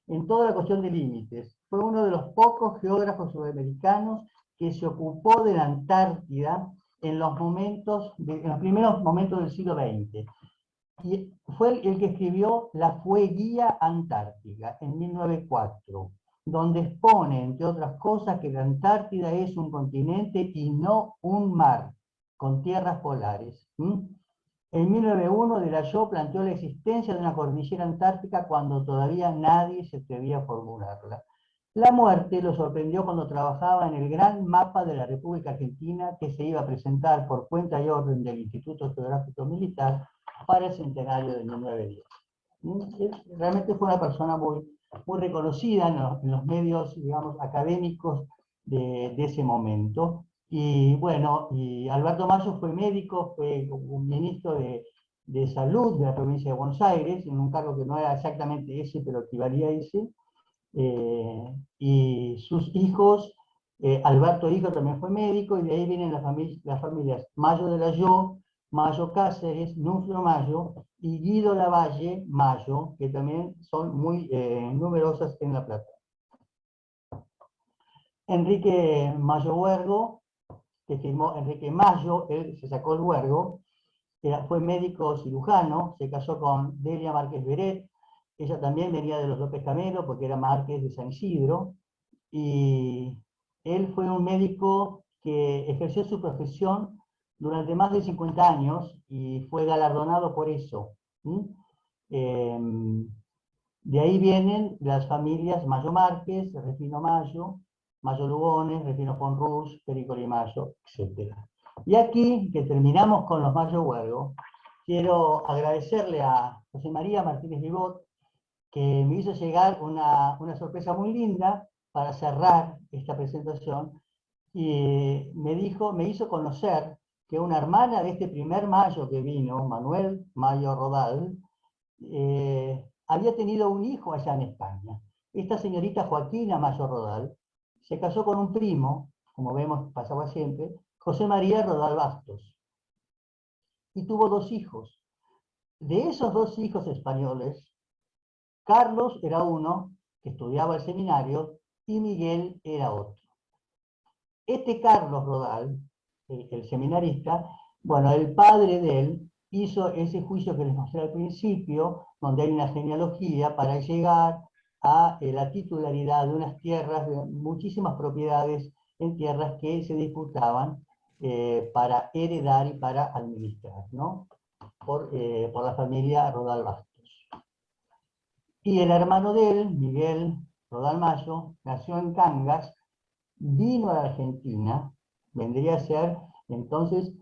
En toda la cuestión de límites. Fue uno de los pocos geógrafos sudamericanos que se ocupó de la Antártida en los primeros momentos del siglo XX. Y fue el que escribió la Fue Guía Antártica en 1904, donde expone, entre otras cosas, que la Antártida es un continente y no un mar, con tierras polares. En 1901 de Llayó planteó la existencia de una cordillera antártica cuando todavía nadie se atrevía a formularla. La muerte lo sorprendió cuando trabajaba en el gran mapa de la República Argentina que se iba a presentar por cuenta y orden del Instituto Geográfico Militar para el centenario de 1910. Realmente fue una persona muy reconocida en los medios, digamos, académicos de ese momento. Y bueno, y Alberto Mayo fue médico, fue un ministro de Salud de la provincia de Buenos Aires, en un cargo que no era exactamente ese, pero equivalía a ese. Y sus hijos, Alberto hijo también fue médico, y de ahí vienen las familias Mayo de Llayó, Mayo Cáceres, Nuncio Mayo y Guido Lavalle Mayo, que también son muy numerosas en La Plata. Enrique Mayo Huergo, que firmó Enrique Mayo, él se sacó el Huergo, fue médico cirujano, se casó con Delia Márquez Beret, ella también venía de los López Camero porque era Márquez de San Isidro, y él fue un médico que ejerció su profesión durante más de 50 años y fue galardonado por eso. De ahí vienen las familias Mayo Márquez, Refino Mayo, Mayo Lugones, Refino Fonrús, Pericoli Mayo, etc. Y aquí, que terminamos con los Mayo Huergo, quiero agradecerle a José María Martínez Vivot, que me hizo llegar una sorpresa muy linda para cerrar esta presentación, y me hizo conocer que una hermana de este primer Mayo que vino, Manuel Mayo Rodal, había tenido un hijo allá en España. Esta señorita Joaquina Mayo Rodal se casó con un primo, como vemos pasaba siempre, José María Rodal Bastos, y tuvo dos hijos. De esos dos hijos españoles, Carlos era uno que estudiaba el seminario y Miguel era otro. Este Carlos Rodal, el seminarista, bueno, el padre de él hizo ese juicio que les mostré al principio, donde hay una genealogía para llegar a la titularidad de unas tierras, de muchísimas propiedades en tierras que se disputaban para heredar y para administrar, ¿no? Por la familia Rodal Bastos. Y el hermano de él, Miguel Rodal Mayo, nació en Cangas, vino a la Argentina, vendría a ser entonces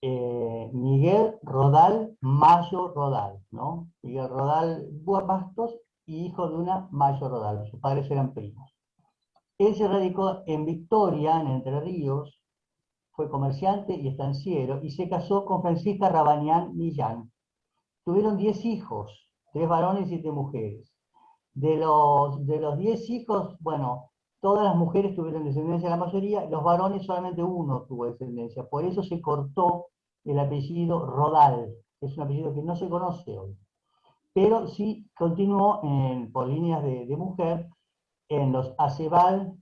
Miguel Rodal Mayo Rodal, ¿no? Miguel Rodal Bastos, hijo de una Mayo Rodal, sus padres eran primos. Él se radicó en Victoria, en Entre Ríos, fue comerciante y estanciero, y se casó con Francisca Rabanián Millán. Tuvieron 10 hijos, 3 varones y 7 mujeres. De los 10 hijos, bueno, todas las mujeres tuvieron descendencia, la mayoría, los varones solamente uno tuvo descendencia. Por eso se cortó el apellido Rodal, que es un apellido que no se conoce hoy. Pero sí continuó por líneas de mujer en los Acebal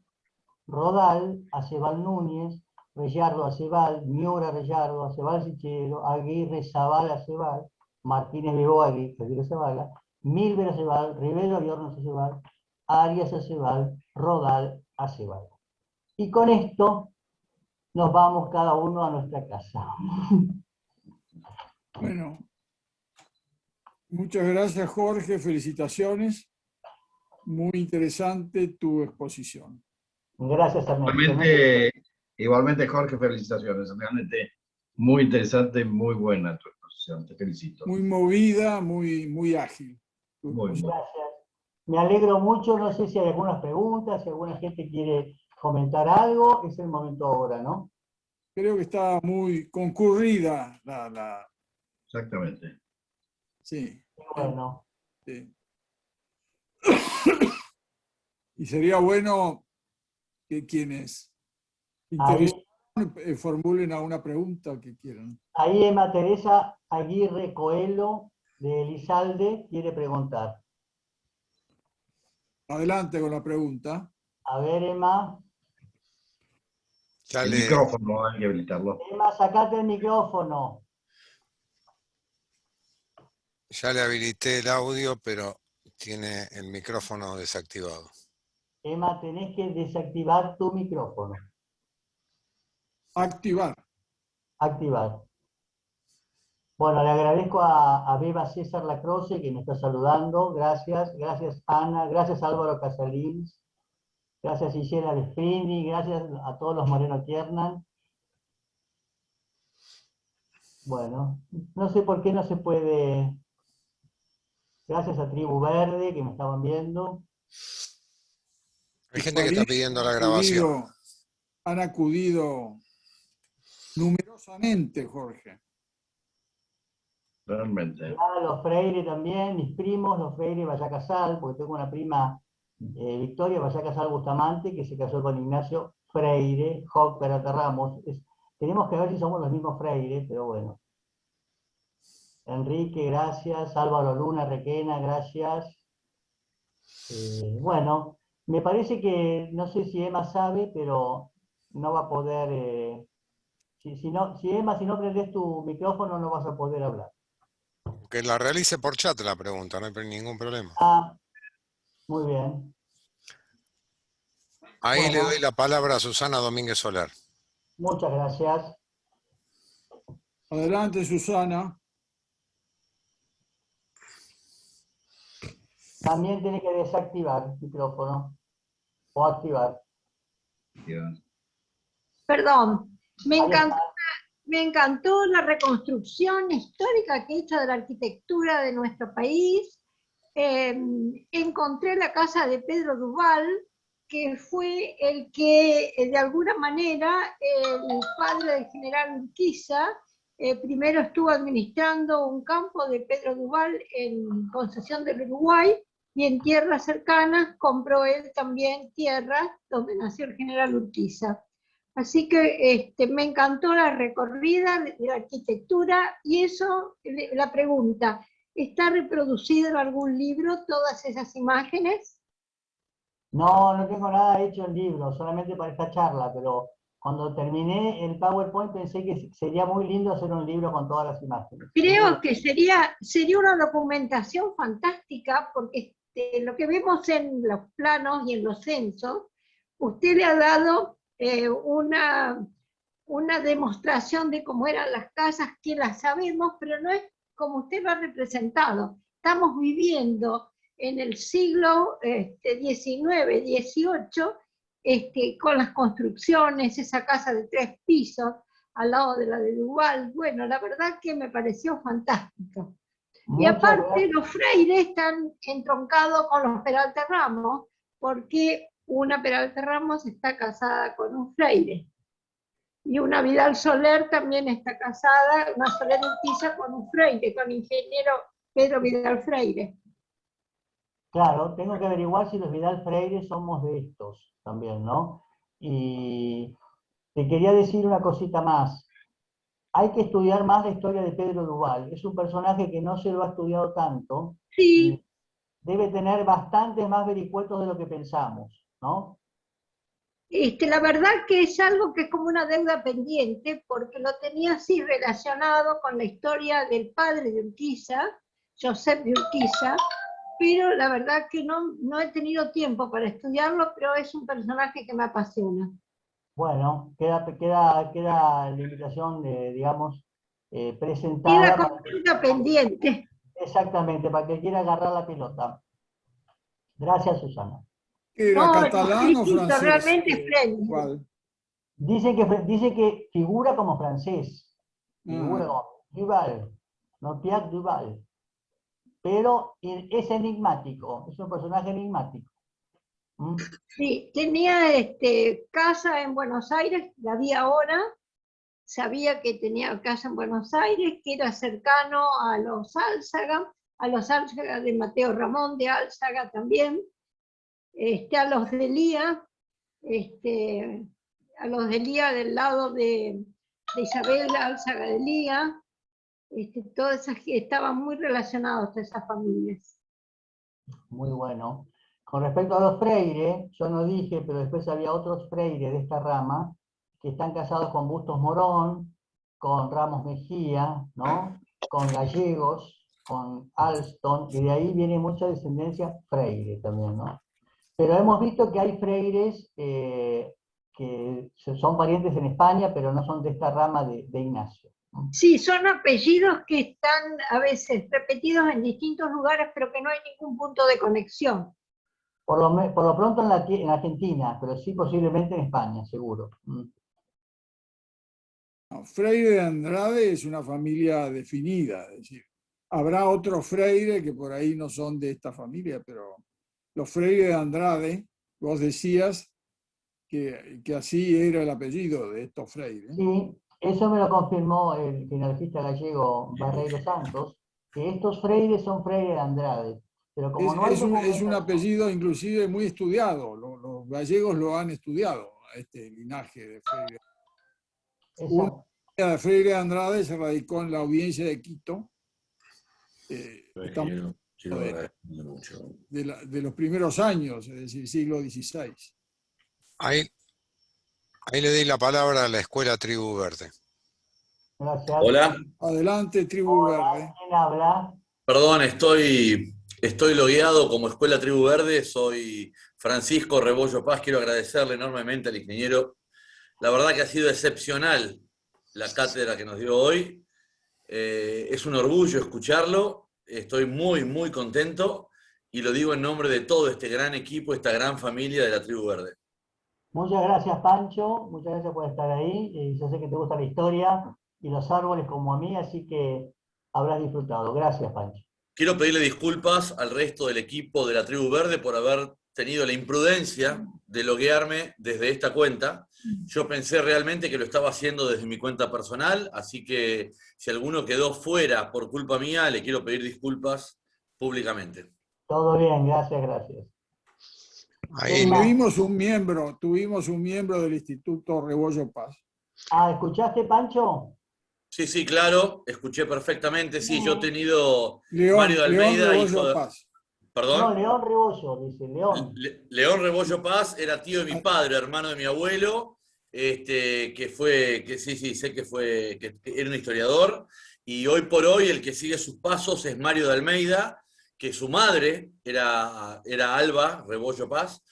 Rodal, Acebal Núñez, Reyardo Acebal, Miura Reyardo, Acebal Sichero, Aguirre Zabal Acebal, Martínez Bebo Aguirre Zabala, Milber Acebal, Rivero y Hornos Acebal, Arias Acebal, Rodal Acebal. Y con esto nos vamos cada uno a nuestra casa. Bueno, Muchas gracias, Jorge. Felicitaciones. Muy interesante tu exposición. Gracias, Ernesto. Igualmente, Jorge, felicitaciones. Realmente muy interesante, muy buena tu exposición. Te felicito. Muy movida, muy ágil. Muy bien. Gracias. Me alegro mucho. No sé si hay algunas preguntas, si alguna gente quiere comentar algo. Es el momento ahora, ¿no? Creo que está muy concurrida la... Exactamente. Sí. Bueno. Sí. Y sería bueno que quienes interesados formulen alguna pregunta que quieran. Ahí Emma Teresa Aguirre Coelho de Elizalde quiere preguntar. Adelante con la pregunta. A ver, Emma. El micrófono hay que habilitarlo. Emma, sacate el micrófono. Ya le habilité el audio, pero tiene el micrófono desactivado. Emma, tenés que desactivar tu micrófono. Activar. Activar. Bueno, le agradezco a Beba César Lacroce que me está saludando. Gracias. Gracias, Ana. Gracias, Álvaro Casalins. Gracias, Gisela Desprindi. Gracias a todos los Moreno Tiernan. Bueno, no sé por qué no se puede. Gracias a Tribu Verde que me estaban viendo. Hay gente que está pidiendo la grabación. Han acudido numerosamente, Jorge. Realmente. Los Freire también, mis primos, los Freire Vallacasal, porque tengo una prima, Victoria Vallacasal Bustamante, que se casó con Ignacio Freire, Joc Peralta Ramos. Tenemos que ver si somos los mismos Freire, pero bueno. Enrique, gracias. Álvaro Luna, Requena, gracias. Bueno, me parece que, no sé si Emma sabe, pero no va a poder, Emma, si no prendes tu micrófono no vas a poder hablar. Que la realice por chat la pregunta, no hay ningún problema. Ah, muy bien. Ahí Bueno, le doy la palabra a Susana Domínguez Solar. muchas gracias. Adelante, Susana. También tiene que desactivar el micrófono o activar. Perdón, me encantó la reconstrucción histórica que he hecho de la arquitectura de nuestro país. Encontré la casa de Pedro Duval, que fue el que, de alguna manera, el padre del general Urquiza, primero estuvo administrando un campo de Pedro Duval en Concesión del Uruguay, y en tierras cercanas compró él también tierras donde nació el general Urquiza. Así que me encantó la recorrida de la arquitectura, y eso, la pregunta, ¿está reproducido en algún libro todas esas imágenes? No, no tengo nada hecho en libro, solamente para esta charla, pero cuando terminé el PowerPoint pensé que sería muy lindo hacer un libro con todas las imágenes. Creo que sería una documentación fantástica, porque lo que vemos en los planos y en los censos, usted le ha dado una demostración de cómo eran las casas, que las sabemos, pero no es como usted lo ha representado. Estamos viviendo en el siglo XIX, XVIII, con las construcciones, esa casa de 3 pisos, al lado de la de Duval. Bueno, la verdad que me pareció fantástico. Y aparte, los Freire están entroncados con los Peralta Ramos, porque una Peralta Ramos está casada con un Freire. Y una Vidal Soler también está casada, una Soler Urquiza, con un Freire, con el ingeniero Pedro Vidal Freire. Claro, tengo que averiguar si los Vidal Freire somos de estos también, ¿no? Y te quería decir una cosita más. Hay que estudiar más la historia de Pedro Duval. Es un personaje que no se lo ha estudiado tanto. Sí. Y debe tener bastantes más vericuetos de lo que pensamos, ¿no? La verdad que es algo que es como una deuda pendiente, porque lo tenía así relacionado con la historia del padre de Urquiza, Josep de Urquiza, pero la verdad que no he tenido tiempo para estudiarlo, pero es un personaje que me apasiona. Bueno, queda la invitación, digamos, presentada. Queda como deuda pendiente. Exactamente, para que quiera agarrar la pelota. Gracias, Susana. ¿Era No, catalán o exquisito, francés? realmente espléndido. ¿Cuál? Dice que figura como francés. Figura Ah, como Duval, no Pierre Duval. Pero es enigmático, es un personaje enigmático. ¿Mm? Sí, tenía casa en Buenos Aires, la vi ahora, sabía que tenía casa en Buenos Aires, que era cercano a los Álzaga de Mateo Ramón de Álzaga también, a los de Lía, a los de Lía del lado de Isabel Álzaga de Lía, todas esas estaban muy relacionados a esas familias. Muy bueno. Con respecto a los Freire, yo no dije, pero después había otros Freire de esta rama que están casados con Bustos Morón, con Ramos Mejía, ¿no? Con Gallegos, con Alston, y de ahí viene mucha descendencia Freire también, ¿no? Pero hemos visto que hay freires que son parientes en España, pero no son de esta rama de Ignacio, ¿no? Sí, son apellidos que están a veces repetidos en distintos lugares, pero que no hay ningún punto de conexión. Por lo pronto en Argentina, pero sí posiblemente en España, seguro. no, Freire de Andrade es una familia definida, es decir, habrá otros Freire que por ahí no son de esta familia, pero los Freire de Andrade, vos decías que así era el apellido de estos Freire. Sí, eso me lo confirmó el genealogista gallego Barreiro Santos, que estos freires son freire de Andrade. Pero como no hay Es un documentación, apellido inclusive muy estudiado, los gallegos lo han estudiado, a este linaje de Freire. Una exacto, de Freire de Andrade se radicó en la audiencia de Quito, estamos de los primeros años, es decir, siglo XVI. Ahí le di la palabra a la Escuela Tribu Verde. gracias. Hola, Adelante, Tribu Hola, Verde. ¿quién habla? perdón, estoy logueado como Escuela Tribu Verde, soy Francisco Rebollo Paz, quiero agradecerle enormemente al ingeniero. La verdad que ha sido excepcional la cátedra que nos dio hoy. Es un orgullo escucharlo, estoy muy, muy contento y lo digo en nombre de todo este gran equipo, esta gran familia de la Tribu Verde. Muchas gracias, Pancho. Muchas gracias por estar ahí. Yo sé que te gusta la historia y los árboles como a mí, así que habrás disfrutado. Gracias, Pancho. Quiero pedirle disculpas al resto del equipo de la Tribu Verde por haber tenido la imprudencia de loguearme desde esta cuenta. Yo pensé realmente que lo estaba haciendo desde mi cuenta personal, así que si alguno quedó fuera por culpa mía, le quiero pedir disculpas públicamente. Todo bien, gracias, gracias. Ahí Tuvimos un miembro del Instituto Rebollo Paz. Ah, ¿escuchaste, Pancho? Sí, sí, claro, escuché perfectamente. Sí, yo he tenido Mario de León Almeida, hijo Rebollo de... Paz. No, ¿Perdón? León Rebollo, dice, León. León Rebollo Paz era tío de mi padre, hermano de mi abuelo, que sí, sé que era un historiador, y hoy por hoy el que sigue sus pasos es Mario de Almeida, que su madre era Alba Rebollo Paz,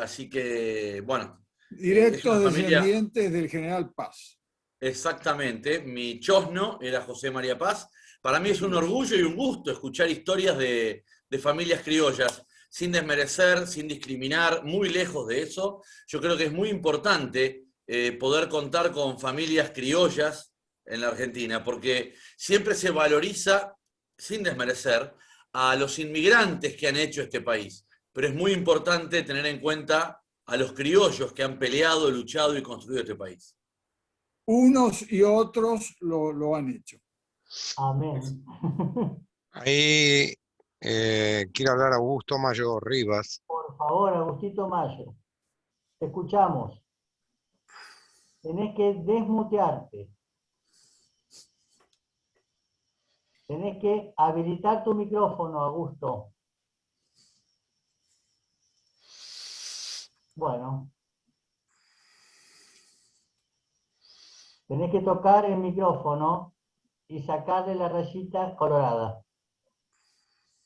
así que, bueno, es Directos una familia... descendientes del general Paz. Exactamente, mi chosno era José María Paz. Para mí es un orgullo y un gusto escuchar historias de familias criollas, sin desmerecer, sin discriminar, muy lejos de eso. Yo creo que es muy importante poder contar con familias criollas en la Argentina, porque siempre se valoriza, sin desmerecer, a los inmigrantes que han hecho este país. Pero es muy importante tener en cuenta a los criollos que han peleado, luchado y construido este país. Unos y otros lo han hecho. Amén. Ahí quiero hablar a Augusto Mayo Rivas. Por favor, Agustito Mayo, te escuchamos. Tenés que desmutearte. Tenés que habilitar tu micrófono, Augusto. Bueno. Tenés que tocar el micrófono y sacarle la rayita colorada.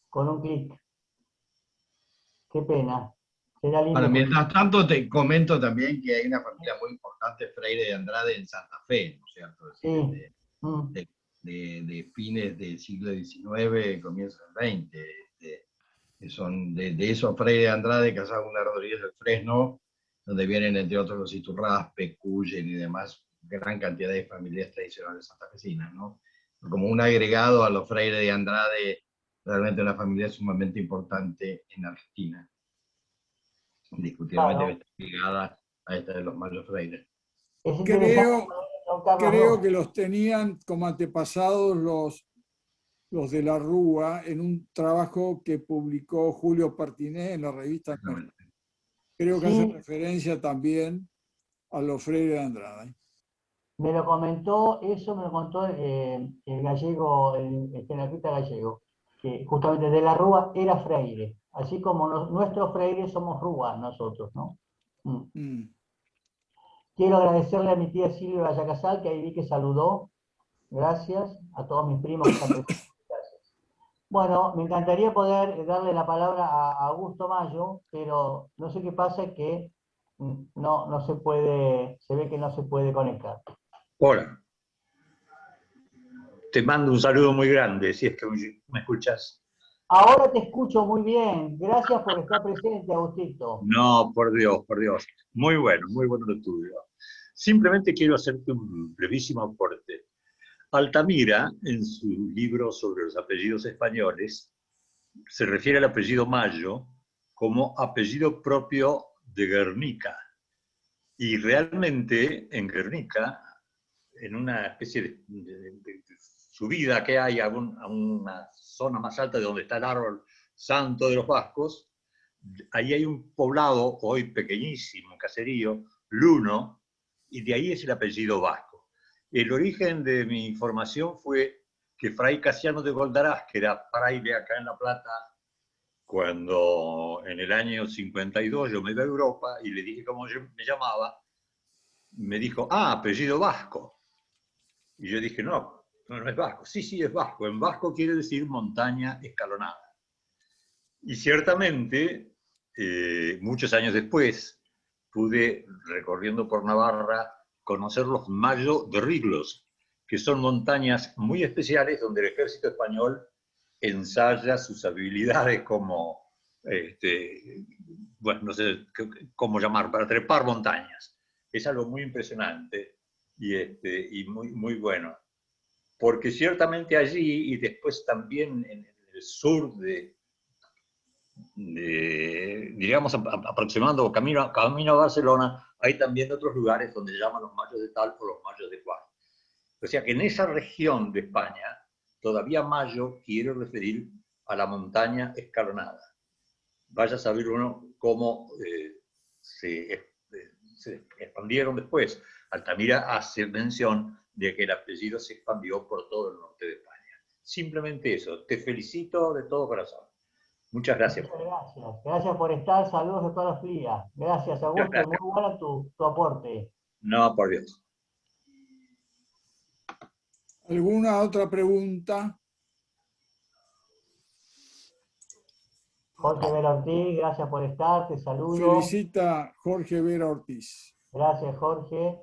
Con un clic. Qué pena. Será lindo. Bueno, mientras tanto te comento también que hay una familia muy importante, Freire de Andrade, en Santa Fe, ¿no es cierto? Es decir, Sí. de fines del siglo XIX, comienzos del XX. Que son de esos Freire de Andrade, Casaguna Rodríguez del Fresno, donde vienen entre otros los Iturraspe, Cuyen y demás, gran cantidad de familias tradicionales santafesinas, ¿no? Como un agregado a los Freire de Andrade, realmente una familia sumamente importante en Argentina, indiscutiblemente ligada a esta de los Mayo Freire. Es interesante, don Carlos, Creo que los tenían como antepasados los de la Rúa en un trabajo que publicó Julio Partiné en la revista. Creo que hace referencia también a los Freire de Andrade. Me lo comentó el gallego, el generalista gallego, que justamente de la Rúa era Freire, así como nuestros Freire somos Rúa nosotros, ¿no? Quiero agradecerle a mi tía Silvia Vallacasal, que ahí vi que saludó. Gracias a todos mis primos que están presentes. Gracias. Bueno, me encantaría poder darle la palabra a Augusto Mayo, pero no sé qué pasa, que no se puede, se ve que no se puede conectar. Hola. Te mando un saludo muy grande, si es que me escuchas. Ahora te escucho muy bien. Gracias por estar presente, Agustito. No, por Dios, por Dios. Muy bueno lo tuyo. Simplemente quiero hacerte un brevísimo aporte. Altamira, en su libro sobre los apellidos españoles, se refiere al apellido Mayo como apellido propio de Guernica. Y realmente en Guernica, en una especie de subida que hay a una zona más alta de donde está el árbol santo de los vascos, ahí hay un poblado, hoy pequeñísimo, caserío, Luno, y de ahí es el apellido vasco. El origen de mi información fue que Fray Casiano de Goldarás, que era fraile acá en La Plata, cuando en el año 52 yo me iba a Europa y le dije cómo yo me llamaba, me dijo, apellido vasco. Y yo dije, no es vasco. Sí, es vasco. En vasco quiere decir montaña escalonada. Y ciertamente, muchos años después, pude, recorriendo por Navarra, conocer los Mayo de Riglos, que son montañas muy especiales donde el ejército español ensaya sus habilidades como, bueno, no sé cómo llamar, para trepar montañas. Es algo muy impresionante y muy bueno. Porque ciertamente allí, y después también en el sur digamos, aproximando camino a Barcelona, hay también otros lugares donde llaman los Mayos de tal o los Mayos de cual. O sea que en esa región de España, todavía Mayo quiere referir a la montaña escalonada. Vaya a saber uno cómo se expandieron después. Altamira hace mención de que el apellido se expandió por todo el norte de España. Simplemente eso. Te felicito de todo corazón. Muchas gracias. Muchas gracias. Gracias por estar. Saludos de todas las frías. Gracias, Augusto. Gracias. Muy bueno tu aporte. No, por Dios. ¿Alguna otra pregunta? Jorge Vera Ortiz, gracias por estar. Te saludo. Felicita Jorge Vera Ortiz. Gracias, Jorge.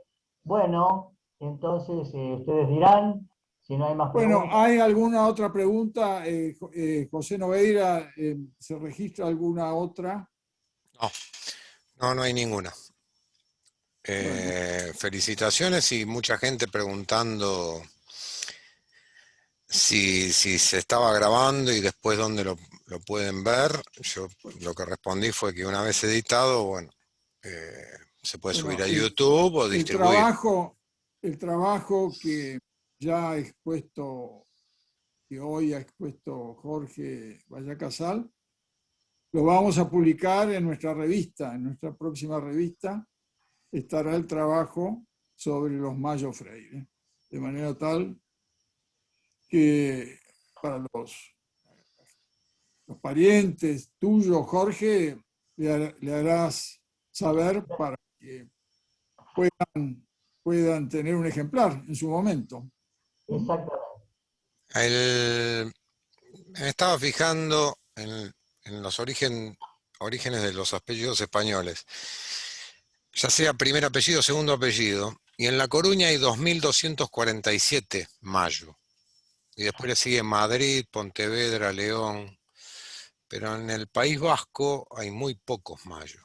Bueno, entonces ustedes dirán si no hay más preguntas. Bueno, ¿hay alguna otra pregunta? José Noveira, ¿se registra alguna otra? No hay ninguna. Bueno. Felicitaciones y mucha gente preguntando si se estaba grabando y después dónde lo pueden ver. Yo lo que respondí fue que una vez editado, bueno, se puede subir a YouTube o distribuir. El trabajo que ya ha expuesto, que hoy ha expuesto Jorge Vallacasal, lo vamos a publicar en nuestra revista. En nuestra próxima revista estará el trabajo sobre los Mayo Freire, de manera tal que para los parientes tuyos, Jorge, le harás saber para que puedan tener un ejemplar en su momento. Exactamente. Me estaba fijando en los orígenes de los apellidos españoles, ya sea primer apellido, segundo apellido, y en La Coruña hay 2.247 Mayo. y después le sigue Madrid, Pontevedra, León, pero en el País Vasco hay muy pocos mayos.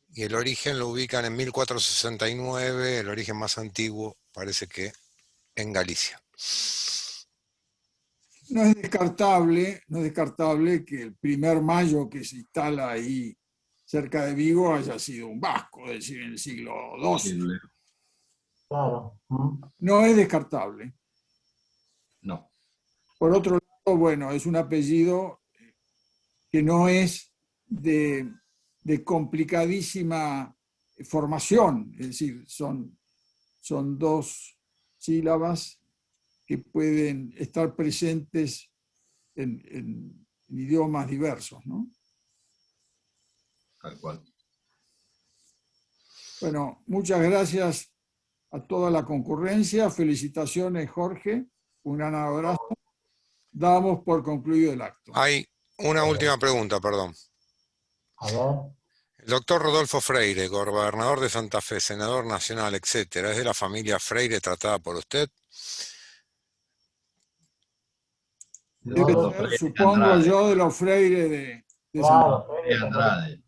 Y el origen lo ubican en 1469, el origen más antiguo parece que en Galicia. No es descartable que el primer mayo que se instala ahí cerca de Vigo haya sido un vasco, es decir, en el siglo XII. Claro. No es descartable. No. Por otro lado, bueno, es un apellido que no es de complicadísima formación, es decir, son dos sílabas que pueden estar presentes en idiomas diversos, ¿no? Tal cual. Bueno, muchas gracias a toda la concurrencia. Felicitaciones, Jorge. Un gran abrazo. Damos por concluido el acto. Hay una última pregunta, perdón. A ver. El doctor Rodolfo Freire, gobernador de Santa Fe, senador nacional, etcétera, ¿es de la familia Freire tratada por usted? Debe No, ser, Freire supongo Andrade. yo, de los Freire de Claro, Freire Andrade.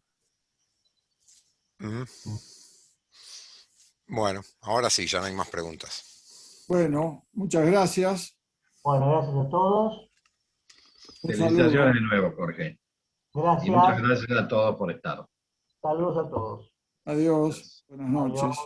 Bueno, ahora sí, ya no hay más preguntas. Bueno, muchas gracias. Bueno, gracias a todos. Un Felicitaciones saludo. de nuevo, Jorge. Y Gracias. muchas gracias a todos por estar. Saludos a todos. Adiós. Buenas noches. Adiós.